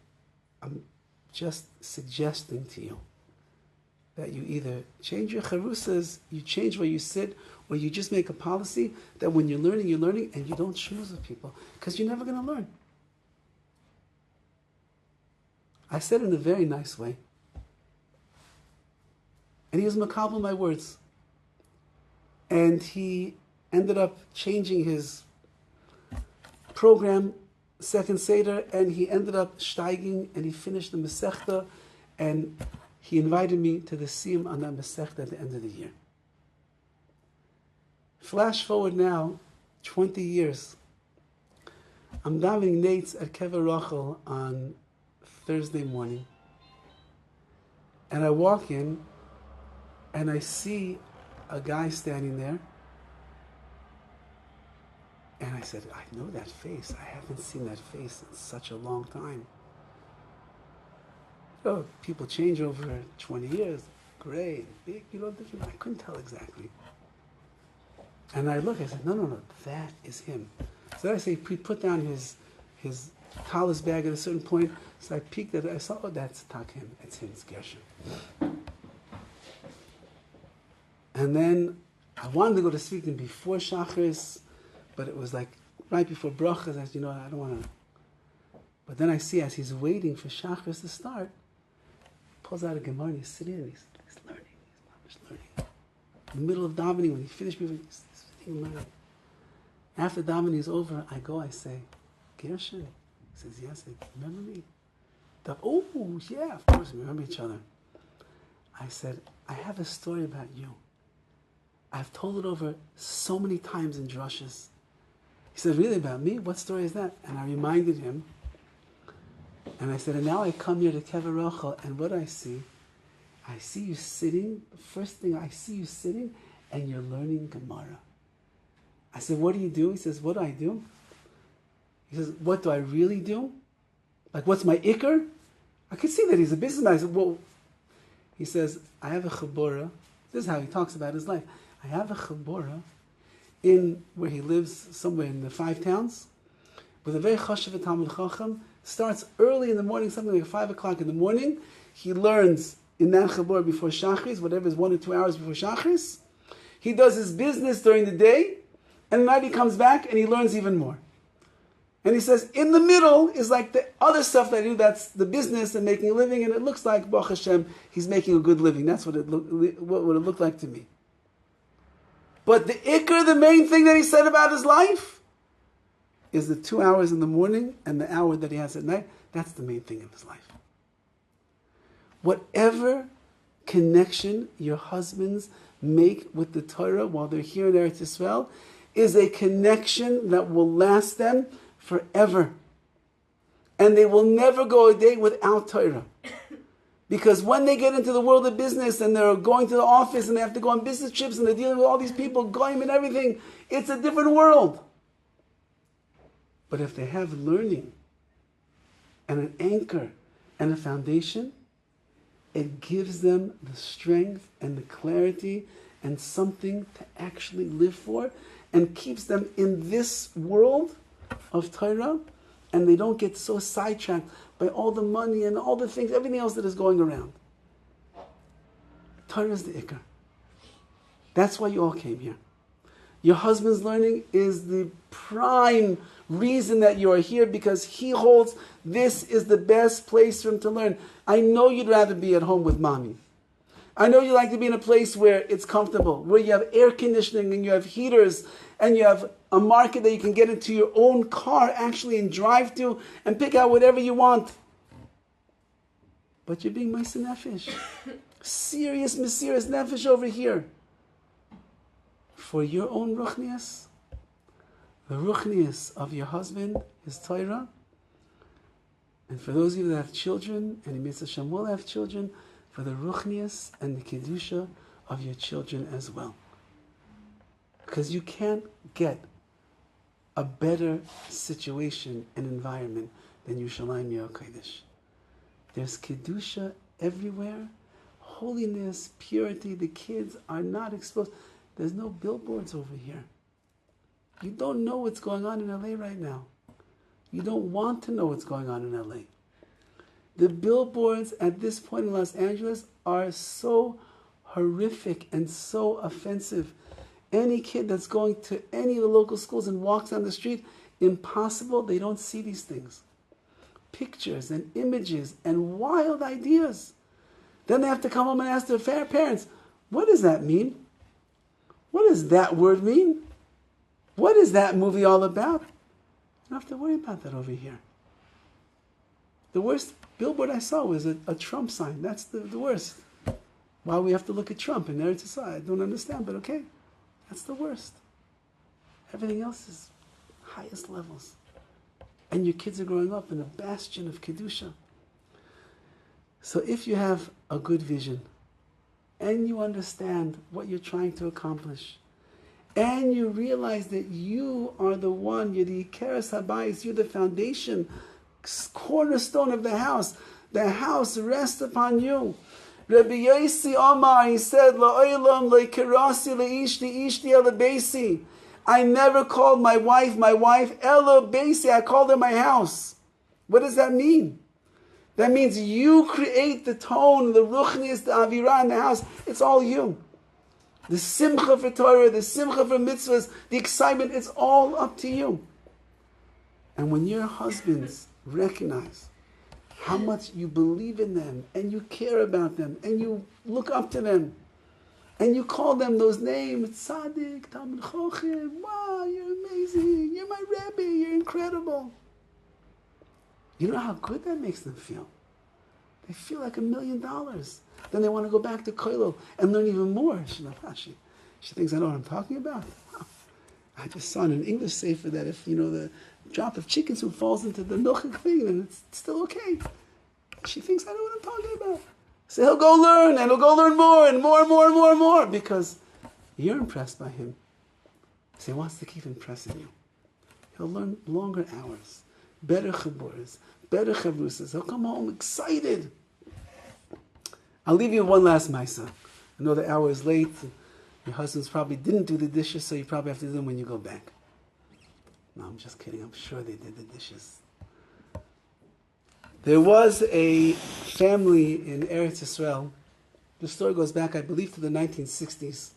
I'm just suggesting to you that you either change your charusas, you change where you sit, or you just make a policy that when you're learning, and you don't shmuz with people, because you're never going to learn. I said in a very nice way. And he was makabel my words. And he ended up changing his program, second Seder, and he ended up steiging, and he finished the Masechta, and he invited me to the Siyum on that Masechta at the end of the year. Flash forward now, 20 years. I'm davening Nates at Kever Rachel on Thursday morning. And I walk in, and I see a guy standing there. And I said, I know that face. I haven't seen that face in such a long time. Oh, people change over 20 years. Gray, big, different. I couldn't tell exactly. And I look, I said, no, that is him. So I say, he put down his tallis bag at a certain point. So I peeked at it. I saw, that's not him. It's him, it's Gershon. And then I wanted to go to speak to him before Shacharis, but it was like right before Brachas. I said, I don't want to. But then I see as he's waiting for Shacharis to start, pulls out a Gemara and he's sitting and he's learning. He's learning. In the middle of davening, when he finished, he's sitting and learning. After davening is over, I go, I say, Gershon. He says, yes. I said, remember me? Oh, yeah, of course, we remember each other. I said, I have a story about you. I've told it over so many times in drushes. He said, really, about me? What story is that? And I reminded him. And I said, and now I come here to Kever Rachel, and what I see you sitting, the first thing I see you sitting, and you're learning Gemara. I said, what do you do? He says, what do I do? He says, what do I really do? Like, what's my ikr? I could see that he's a businessman. I said, well, he says, I have a chabura. This is how he talks about his life. I have a chabura in where he lives, somewhere in the 5 towns, with a very chashav Talmud Chacham. Starts early in the morning, something like 5 o'clock in the morning. He learns in that chabura before Shachris, whatever is 1 or 2 hours before Shachris. He does his business during the day, and at night he comes back and he learns even more. And he says, in the middle is like the other stuff that I do, that's the business and making a living, and it looks like, Baruch Hashem, he's making a good living. That's what it looked like to me. But the ikr, the main thing that he said about his life, is the 2 hours in the morning and the hour that he has at night. That's the main thing in his life. Whatever connection your husbands make with the Torah while they're here in Eretz Yisrael is a connection that will last them forever. And they will never go a day without Torah. Because when they get into the world of business and they're going to the office and they have to go on business trips and they're dealing with all these people, goyim and everything, it's a different world. But if they have learning and an anchor and a foundation, it gives them the strength and the clarity and something to actually live for, and keeps them in this world of Torah, and they don't get so sidetracked by all the money and all the things, everything else that is going around. Torah is the ikar. That's why you all came here. Your husband's learning is the prime reason that you are here, because he holds this is the best place for him to learn. I know you'd rather be at home with mommy. I know you like to be in a place where it's comfortable, where you have air conditioning and you have heaters and you have a market that you can get into your own car actually and drive to and pick out whatever you want. But you're being Meiser Nefesh. Serious Mesiras Nefesh over here. For your own Ruchnias, the Ruchnias of your husband, his Torah, and for those of you that have children, and Mitzvah Hashem will have children, for the Ruchnias and the Kedusha of your children as well. Because you can't get a better situation and environment than Yerushalayim Yer HaKodesh. There's Kedusha everywhere, holiness, purity. The kids are not exposed. There's no billboards over here. You don't know what's going on in LA right now. You don't want to know what's going on in LA. The billboards at this point in Los Angeles are so horrific and so offensive. Any kid that's going to any of the local schools and walks down the street, impossible, they don't see these things. Pictures and images and wild ideas. Then they have to come home and ask their parents, what does that mean? What does that word mean? What is that movie all about? You don't have to worry about that over here. The worst billboard I saw was a Trump sign. That's the worst. Why we have to look at Trump in ERETZ society? I don't understand, but okay. That's the worst. Everything else is highest levels. And your kids are growing up in a bastion of Kedusha. So if you have a good vision, and you understand what you're trying to accomplish, and you realize that you are the one, you're the Ikeres Habayis, you're the foundation, cornerstone of the house rests upon you. Rabbi Yossi Omar, he said, La'olam le'kerasi le'ishti ela beisi. I never called my wife, ela beisi. I called her my house. What does that mean? That means you create the tone, the ruchnis, the avirah in the house. It's all you. The simcha for Torah, the simcha for mitzvahs, the excitement, it's all up to you. And when your husbands recognize how much you believe in them, and you care about them, and you look up to them, and you call them those names, Tzaddik, Talmid Chochem, wow, you're amazing, you're my Rabbi, you're incredible. You know how good that makes them feel? They feel like $1 million. Then they want to go back to Kollel and learn even more. She thinks I know what I'm talking about. I just saw in an English sefer that if, the drop of chicken soup falls into the milchik thing, then it's still okay. She thinks I know what I'm talking about. So he'll go learn, and he'll go learn more, and more, and more, and more, and more, because you're impressed by him. So he wants to keep impressing you. He'll learn longer hours, better chiburas, better chavrusas. He'll come home excited. I'll leave you one last maisa. I know the hour is late. Your husbands probably didn't do the dishes, so you probably have to do them when you go back. No, I'm just kidding. I'm sure they did the dishes. There was a family in ERETZ YISROEL. The story goes back, I believe, to the 1960s.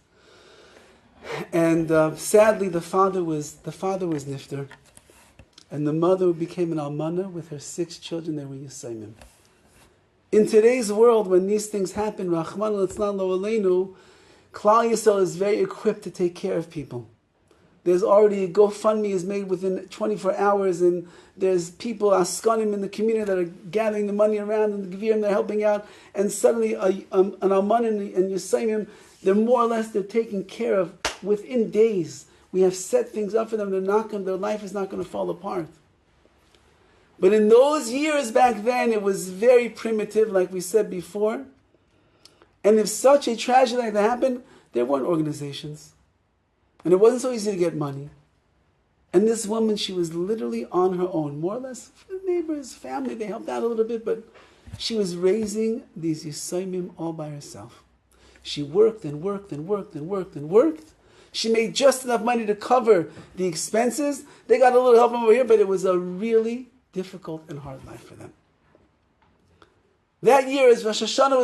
And sadly, the father was nifter, and the mother became an almana with her 6 children. They were Yisayimim. In today's world, when these things happen, Rahman al-Itzlan lo aleinu, Klal Yisrael is very equipped to take care of people. There's already a GoFundMe is made within 24 hours, and there's people, askanim in the community that are gathering the money around, and the Gevirim, they're helping out, and suddenly an alman and Yisayimim, they're more or less, they're taken care of within days. We have set things up for them. Their life is not going to fall apart. But in those years back then, it was very primitive, like we said before. And if such a tragedy like that happened, there weren't organizations. And it wasn't so easy to get money. And this woman, she was literally on her own, more or less, neighbors, family, they helped out a little bit, but she was raising these Yisayimim all by herself. She worked and worked and worked and worked and worked. She made just enough money to cover the expenses. They got a little help over here, but it was a really difficult and hard life for them. That year, as Rosh Hashanah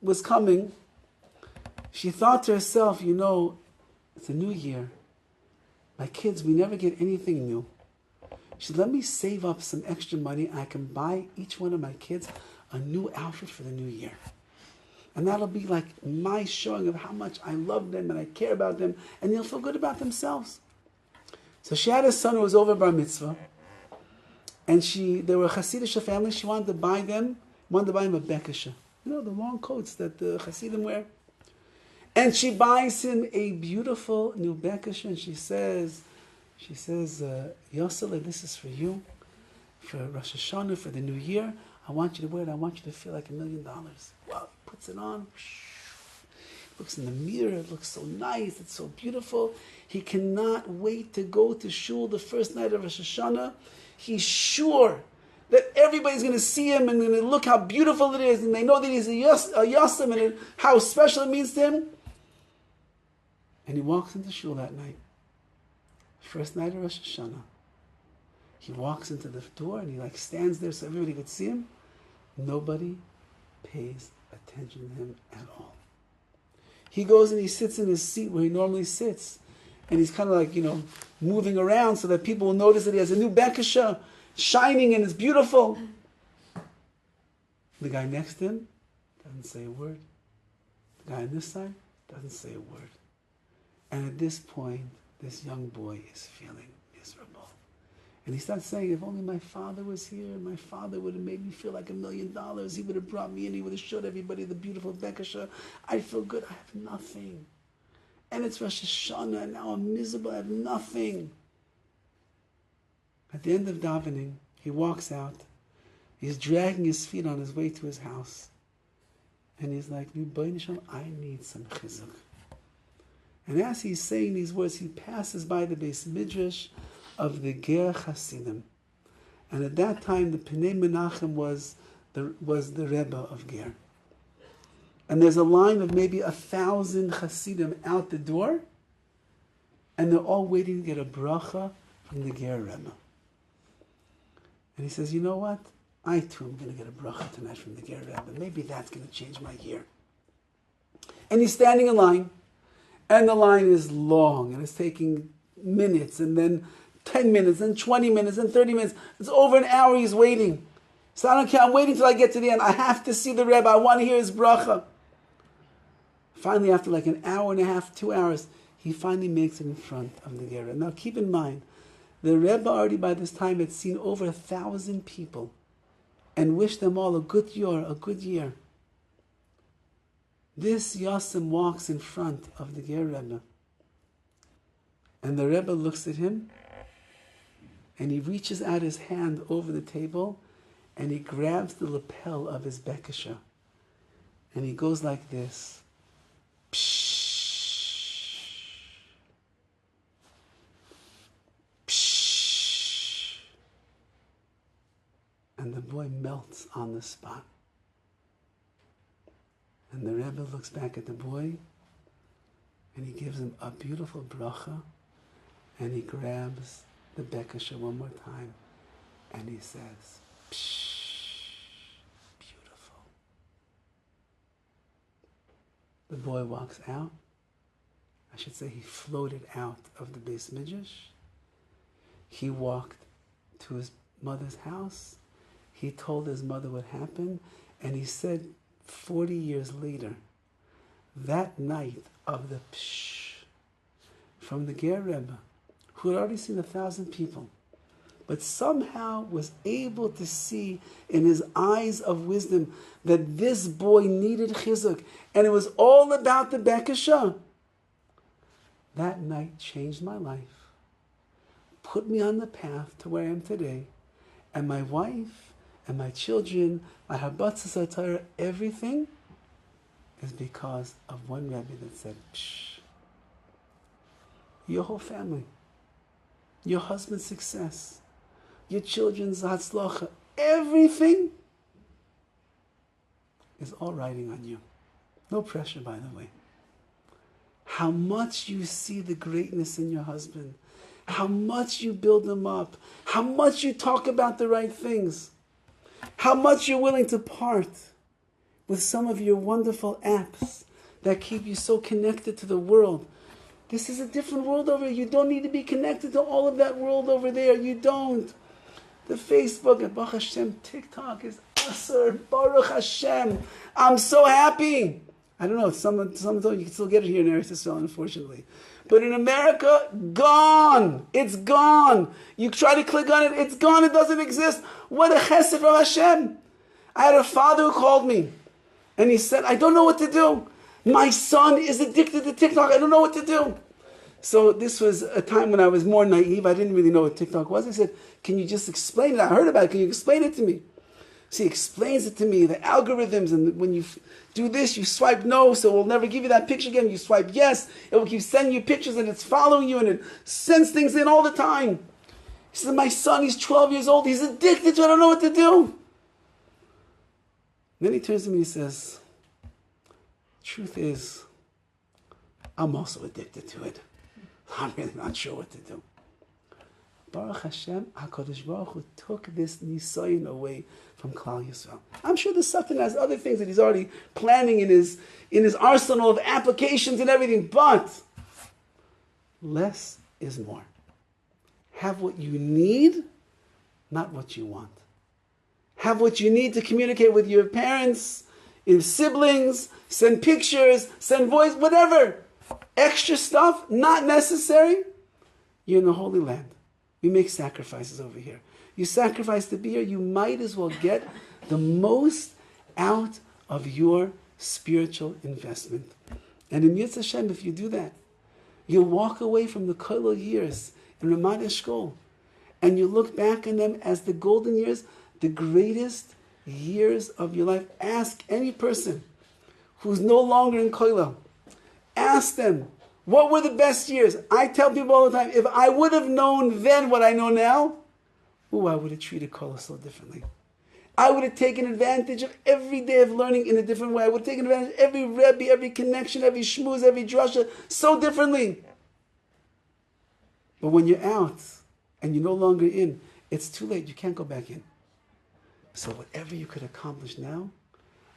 was coming, she thought to herself, it's a new year. My kids, we never get anything new. She said, let me save up some extra money. I can buy each one of my kids a new outfit for the new year. And that'll be like my showing of how much I love them and I care about them, and they'll feel good about themselves. So she had a son who was over bar mitzvah, and they were a Hasidic family. She wanted to buy him a bekesha. The long coats that the Hasidim wear. And she buys him a beautiful new bekesha, and she says, Yosele, this is for you, for Rosh Hashanah, for the new year. I want you to wear it. I want you to feel like $1 million. Wow, he puts it on. Looks in the mirror. It looks so nice. It's so beautiful. He cannot wait to go to shul the first night of Rosh Hashanah. He's sure that everybody's going to see him and going to look how beautiful it is, and they know that he's a yasam and how special it means to him. And he walks into shul that night, first night of Rosh Hashanah. He walks into the door and he stands there so everybody could see him. Nobody pays attention to him at all. He goes and he sits in his seat where he normally sits, and he's kind of moving around so that people will notice that he has a new bekesha, shining and it's beautiful. The guy next to him doesn't say a word. The guy on this side doesn't say a word. And at this point, this young boy is feeling miserable. And he starts saying, if only my father was here, my father would have made me feel like $1 million. He would have brought me in, he would have showed everybody the beautiful Bekasha. I feel good, I have nothing. And it's Rosh Hashanah, and now I'm miserable, I have nothing. At the end of davening, he walks out. He's dragging his feet on his way to his house. And he's like, I need some chizuk. And as he's saying these words, he passes by the Beis Midrash of the Ger Hasidim. And at that time, the Pnei Menachem was the Rebbe of Ger. And there's a line of maybe 1,000 Hasidim out the door, and they're all waiting to get a bracha from the Ger Rebbe. And he says, you know what? I too am going to get a bracha tonight from the Ger Rebbe. Maybe that's going to change my year. And he's standing in line, and the line is long, and it's taking minutes, and then 10 minutes, and 20 minutes, and 30 minutes. It's over an hour he's waiting. So I don't care, I'm waiting till I get to the end. I have to see the Rebbe. I want to hear his bracha. Finally, after like an hour and a half, 2 hours, he finally makes it in front of the Ger Rebbe. Now keep in mind, the Rebbe already by this time had seen over 1,000 people and wished them all a good year. This Yosem walks in front of the Ger Rebbe. And the Rebbe looks at him, and he reaches out his hand over the table, and he grabs the lapel of his bekasha. And he goes like this. Pshh. Pshh. And the boy melts on the spot. And the Rebbe looks back at the boy, and he gives him a beautiful bracha, and he grabs the bekasha one more time, and he says, pshh, beautiful. The boy walks out. I should say he floated out of the Beis Midrash. He walked to his mother's house. He told his mother what happened, and he said 40 years later, that night of the pshh from the Ger Rebbe, who had already seen 1,000 people, but somehow was able to see in his eyes of wisdom that this boy needed chizuk, and it was all about the bekasha. That night changed my life, put me on the path to where I am today, and my wife and my children, my habatzas Torah, everything is because of one Rabbi that said, pshh. Your whole family, your husband's success, your children's hatzlacha, everything is all riding on you. No pressure, by the way. How much you see the greatness in your husband, how much you build him up, how much you talk about the right things, how much you're willing to part with some of your wonderful apps that keep you so connected to the world. This is a different world over here. You don't need to be connected to all of that world over there. You don't. The Facebook and Baruch Hashem, TikTok is Asr. Baruch Hashem. I'm so happy. I don't know, someone told you can still get it here in Eretz Yisrael, unfortunately. But in America, gone. It's gone. You try to click on it, it's gone. It doesn't exist. What a chesed from Hashem. I had a father who called me, and he said, I don't know what to do. My son is addicted to TikTok. I don't know what to do. So this was a time when I was more naive. I didn't really know what TikTok was. I said, can you just explain it? I heard about it. Can you explain it to me? So he explains it to me, the algorithms, and when you do this, you swipe no, so we'll never give you that picture again. You swipe yes, it will keep sending you pictures, and it's following you, and it sends things in all the time. He said, my son, he's 12 years old. He's addicted to it. I don't know what to do. And then he turns to me and he says, truth is, I'm also addicted to it. I'm really not sure what to do. Baruch Hashem, HaKadosh Baruch Hu took this nisayon away from Klal Yisrael. I'm sure the Satan has other things that he's already planning in his arsenal of applications and everything, but less is more. Have what you need, not what you want. Have what you need to communicate with your parents, your siblings, send pictures, send voice, whatever. Extra stuff, not necessary. You're in the Holy Land. We make sacrifices over here. You sacrifice to be here, you might as well get the most out of your spiritual investment. And in Yitz Hashem, if you do that, you'll walk away from the Kollel years in Ramat Eshkol, and you look back on them as the golden years, the greatest years of your life. Ask any person who's no longer in Kollel. Ask them, what were the best years? I tell people all the time, if I would have known then what I know now, I would have treated Kollel so differently. I would have taken advantage of every day of learning in a different way. I would have taken advantage of every Rebbe, every connection, every shmooze, every drasha, so differently. But when you're out and you're no longer in, it's too late. You can't go back in. So whatever you could accomplish now,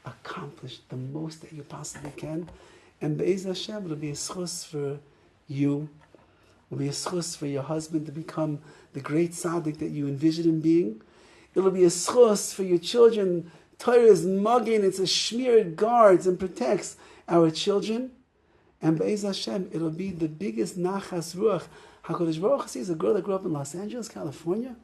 accomplish the most that you possibly can. And Be'ez Hashem, it'll be a schus for you. It'll be a schus for your husband to become the great tzaddik that you envision him being. It'll be a schus for your children. Torah is mugging, it's a shmir, it guards and protects our children. And Be'ez Hashem, it'll be the biggest nachas ruach. HaKadosh Baruch Hu sees a girl that grew up in Los Angeles, California.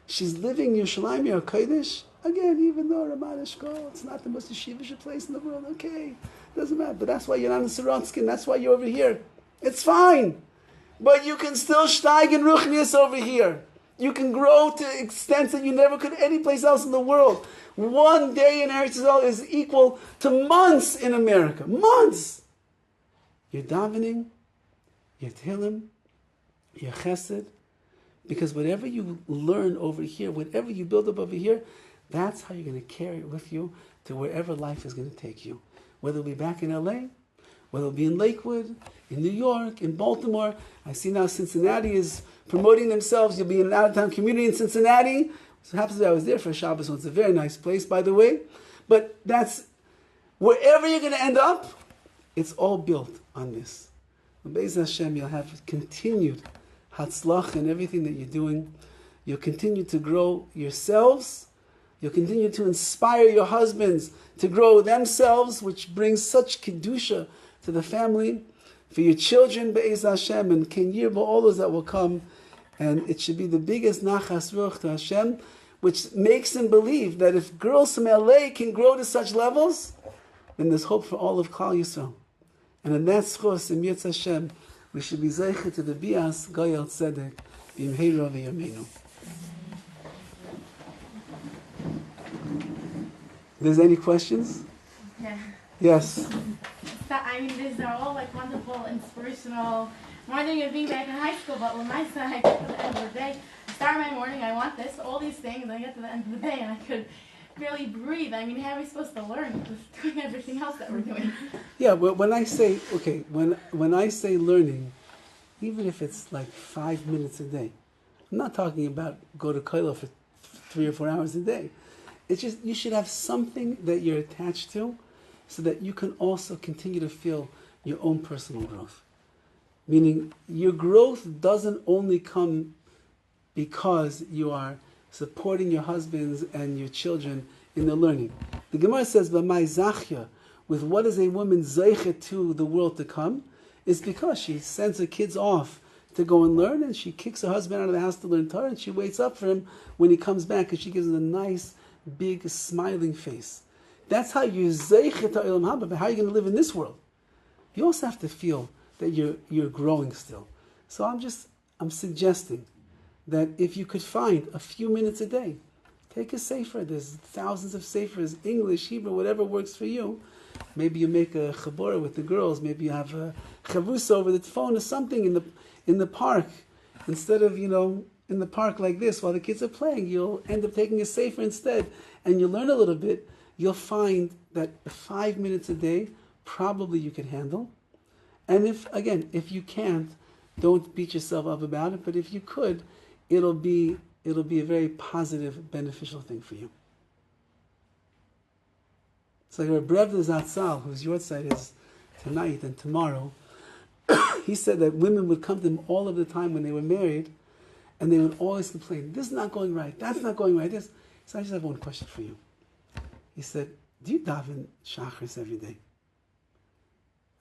She's living in Yerushalayim, Yer Kodesh. Again, even though Ramat Eshkol, it's not the most yeshivish place in the world. Okay, doesn't matter. But that's why you're not in Sorotskin. That's why you're over here. It's fine. But you can still steig in Ruchnius over here. You can grow to extents that you never could any place else in the world. One day in Eretz Yisrael is equal to months in America. Months. You're davening, you're tehillim, you're chesed. Because whatever you learn over here, whatever you build up over here, that's how you're going to carry it with you to wherever life is going to take you. Whether it'll be back in LA, whether it'll be in Lakewood, in New York, in Baltimore. I see now Cincinnati is promoting themselves. You'll be in an out-of-town community in Cincinnati. So it happens that I was there for Shabbos, so it's a very nice place, by the way. But that's, wherever you're going to end up, it's all built on this. Be'ez Hashem, you'll have continued hatzlach in everything that you're doing. You'll continue to grow yourselves. You'll continue to inspire your husbands to grow themselves, which brings such kedusha to the family. For your children, Be'ez Hashem, and Ken Yirbo, all those that will come. And it should be the biggest nachas ruach to Hashem, which makes them believe that if girls from LA can grow to such levels, then there's hope for all of Klal Yisrael. And in that schos, in Yitz Hashem, we should be zeicher to the bias Goyal Tzedek b'imheira v'yameinu. There's any questions? Yeah. Yes. I mean, these are all like wonderful, inspirational. Reminding me of being back in high school, but when my son, I get to the end of the day, I start my morning, I want this, all these things, I get to the end of the day and I could barely breathe. I mean, how are we supposed to learn with doing everything else that we're doing? Yeah, but when I say, when I say learning, even if it's like 5 minutes a day, I'm not talking about go to Kollel for 3 or 4 hours a day. It's just, you should have something that you're attached to so that you can also continue to feel your own personal growth. Meaning, your growth doesn't only come because you are supporting your husbands and your children in their learning. The Gemara says, "B'mai zachya," with what is a woman zeichet to the world to come, is because she sends her kids off to go and learn, and she kicks her husband out of the house to learn Torah, and she waits up for him when he comes back, and she gives him a nice, big, smiling face. That's how you zeichet to Olam Haba, but how are you going to live in this world? You also have to feel that you're growing still. So I'm suggesting that if you could find a few minutes a day, take a sefer. There's thousands of sefers, English, Hebrew, whatever works for you. Maybe you make a chabura with the girls. Maybe you have a chavus over the phone or something in the park. Instead of, in the park like this while the kids are playing, you'll end up taking a sefer instead. And you learn a little bit. You'll find that 5 minutes a day, probably you can handle. And if you can't, don't beat yourself up about it. But if you could, it'll be a very positive, beneficial thing for you. It's like Rabbi Zatzal, whose yahrzeit is tonight and tomorrow. He said that women would come to him all of the time when they were married, and they would always complain, this is not going right, that's not going right, this. So I just have one question for you. He said, do you daven shachris every day?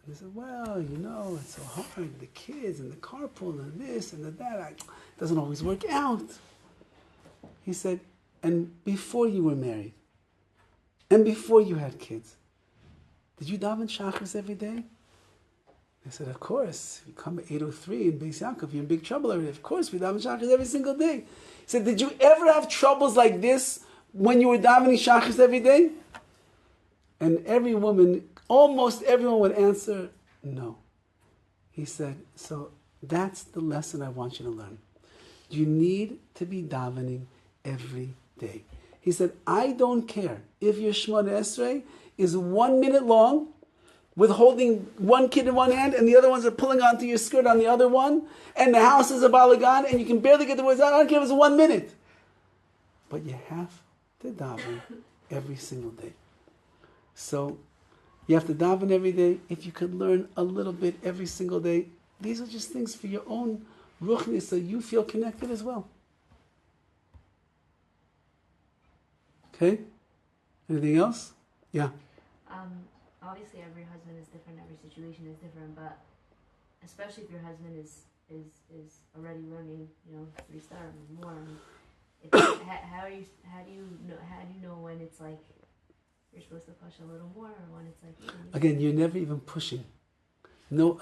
And he said, well, it's so hard, the kids and the carpool and this and that, it doesn't always work out. He said, and before you were married, and before you had kids, did you daven shachris every day? I said, of course. If you come at 8:03 in Beis Yaakov, you're in big trouble every day. Of course, we daven shachris every single day. He said, did you ever have troubles like this when you were davening shachris every day? And every woman, almost everyone would answer, no. He said, so that's the lesson I want you to learn. You need to be davening every day. He said, I don't care if your Shemona Esrei is 1 minute long, with holding one kid in one hand and the other ones are pulling onto your skirt on the other one, and the house is a balagan and you can barely get the words out. I don't care if it's 1 minute. But you have to daven every single day. So you have to daven every day. If you could learn a little bit every single day, these are just things for your own ruchnis, so you feel connected as well. Okay? Anything else? Yeah. Obviously, every husband is different. Every situation is different. But especially if your husband is already learning, 3-star or more. How do you know when it's like you're supposed to push a little more, or when it's like again, you're never even pushing. No,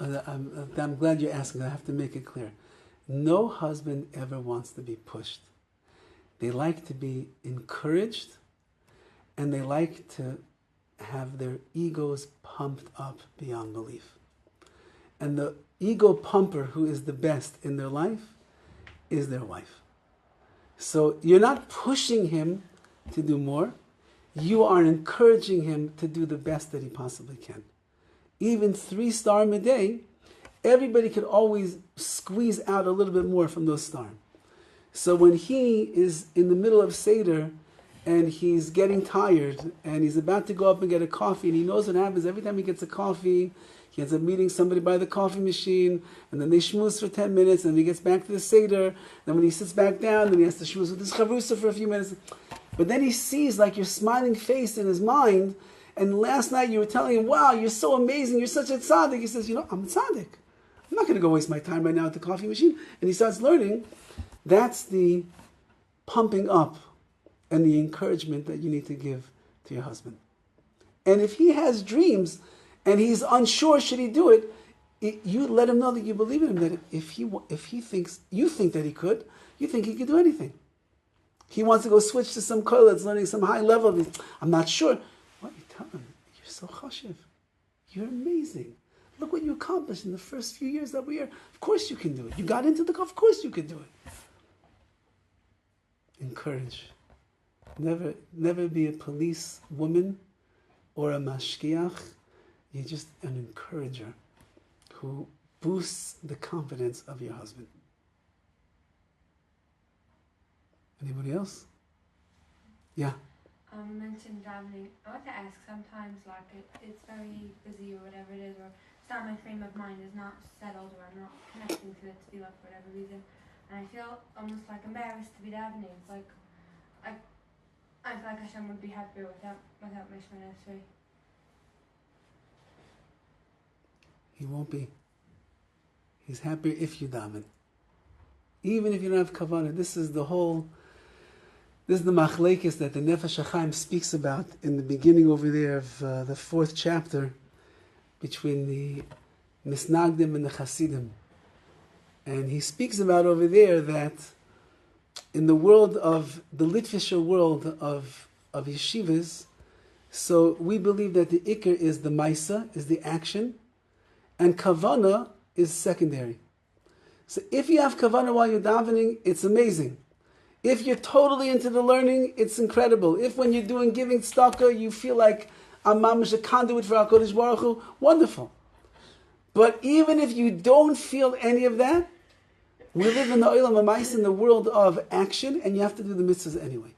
I'm glad you're asking. I have to make it clear. No husband ever wants to be pushed. They like to be encouraged, and they like to have their egos pumped up beyond belief. And the ego pumper who is the best in their life is their wife. So you're not pushing him to do more. You are encouraging him to do the best that he possibly can. Even 3-star midday, everybody could always squeeze out a little bit more from those stars. So when he is in the middle of Seder and he's getting tired and he's about to go up and get a coffee, and he knows what happens every time he gets a coffee, he ends up meeting somebody by the coffee machine, and then they schmooze for 10 minutes, and then he gets back to the Seder. Then when he sits back down, then he has to schmooze with his chavrusa for a few minutes. But then he sees like your smiling face in his mind, and last night you were telling him, wow, you're so amazing, you're such a tzaddik. He says, I'm a tzaddik. I'm not going to go waste my time right now at the coffee machine. And he starts learning. That's the pumping up and the encouragement that you need to give to your husband. And if he has dreams and he's unsure should he do it, you let him know that you believe in him, that if he thinks, you think that he could, you think he could do anything. He wants to go switch to some Kollel that's learning some high level. I'm not sure. What you tell him? You're so chashiv. You're amazing. Look what you accomplished in the first few years that we're here. Of course you can do it. You got into the of course you could do it. Encourage. Never be a police woman or a mashkiach. You're just an encourager who boosts the confidence of your husband. Anybody else? Yeah. Mentioned davening. I want to ask, sometimes it's very busy or whatever it is, or it's not my frame of mind is not settled, or I'm not connecting to it to be for whatever reason, and I feel almost like embarrassed to be davening. It's like I feel like Hashem would be happier without my Shemona Esrei. He won't be. He's happier if you daven. Even if you don't have kavanah. This is the machlekes that the Nefesh HaChaim speaks about in the beginning over there of the 4th chapter between the Misnagdim and the Hasidim. And he speaks about over there that in the world of the Litvisher world of yeshivas, so we believe that the ikr is the maisa, is the action, and kavana is secondary. So if you have kavana while you're davening, it's amazing. If you're totally into the learning, it's incredible. If when you're doing giving tzedakah, you feel like I'm mamish a conduit for HaKadosh Baruch Hu, wonderful. But even if you don't feel any of that, we live in the olam ha'mais, in the world of action, and you have to do the mitzvahs anyway.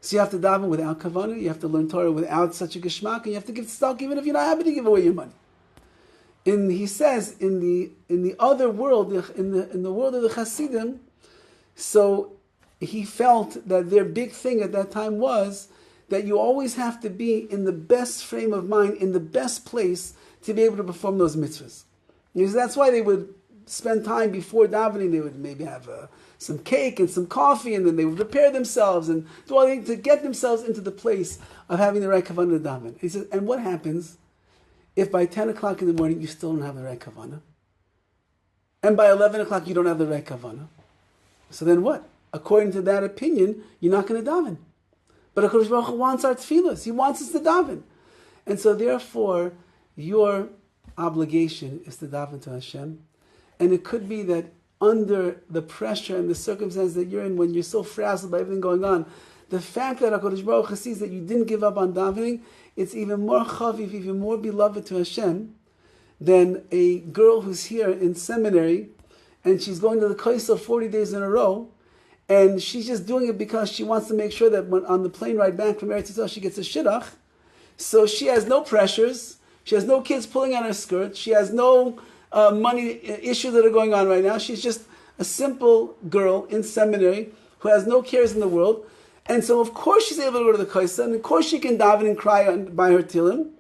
So you have to daven without kavanah, you have to learn Torah without such a geshmak, and you have to give tzedakah even if you're not happy to give away your money. He says in the other world, in the world of the Hasidim, so he felt that their big thing at that time was that you always have to be in the best frame of mind, in the best place to be able to perform those mitzvahs. Because that's why they would spend time before davening. They would maybe have some cake and some coffee, and then they would prepare themselves and do all to get themselves into the place of having the right kavanah to daven. He says, and what happens if by 10 o'clock in the morning you still don't have the right kavanah? And by 11 o'clock you don't have the right kavanah? So then what? According to that opinion, you're not going to daven. But HaKadosh Baruch Hu wants our tefillas. He wants us to daven. And so therefore, your obligation is to daven to Hashem. And it could be that under the pressure and the circumstance that you're in, when you're so frazzled by everything going on, the fact that HaKadosh Baruch Hu sees that you didn't give up on davening, it's even more chaviv, even more beloved to Hashem than a girl who's here in seminary and she's going to the Kollel 40 days in a row, and she's just doing it because she wants to make sure that when on the plane ride back from ERETZ she gets a shidduch. So she has no pressures, she has no kids pulling on her skirt, she has no money issues that are going on right now. She's just a simple girl in seminary who has no cares in the world. And so of course she's able to go to the Kollel, and of course she can daven and cry by her tefillin.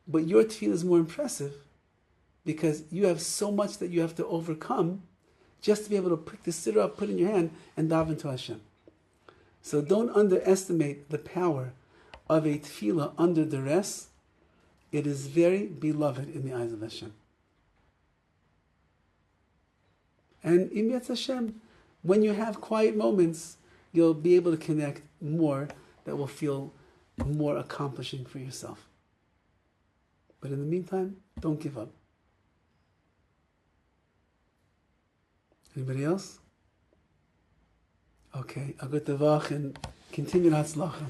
But your tefillah is more impressive because you have so much that you have to overcome just to be able to pick the siddur up, put it in your hand, and daven to Hashem. So don't underestimate the power of a tefillah under duress. It is very beloved in the eyes of Hashem. And im yetz Hashem, when you have quiet moments, you'll be able to connect more that will feel more accomplishing for yourself. But in the meantime, don't give up. Anybody else? Okay, a good tavach and continued hatzlacha.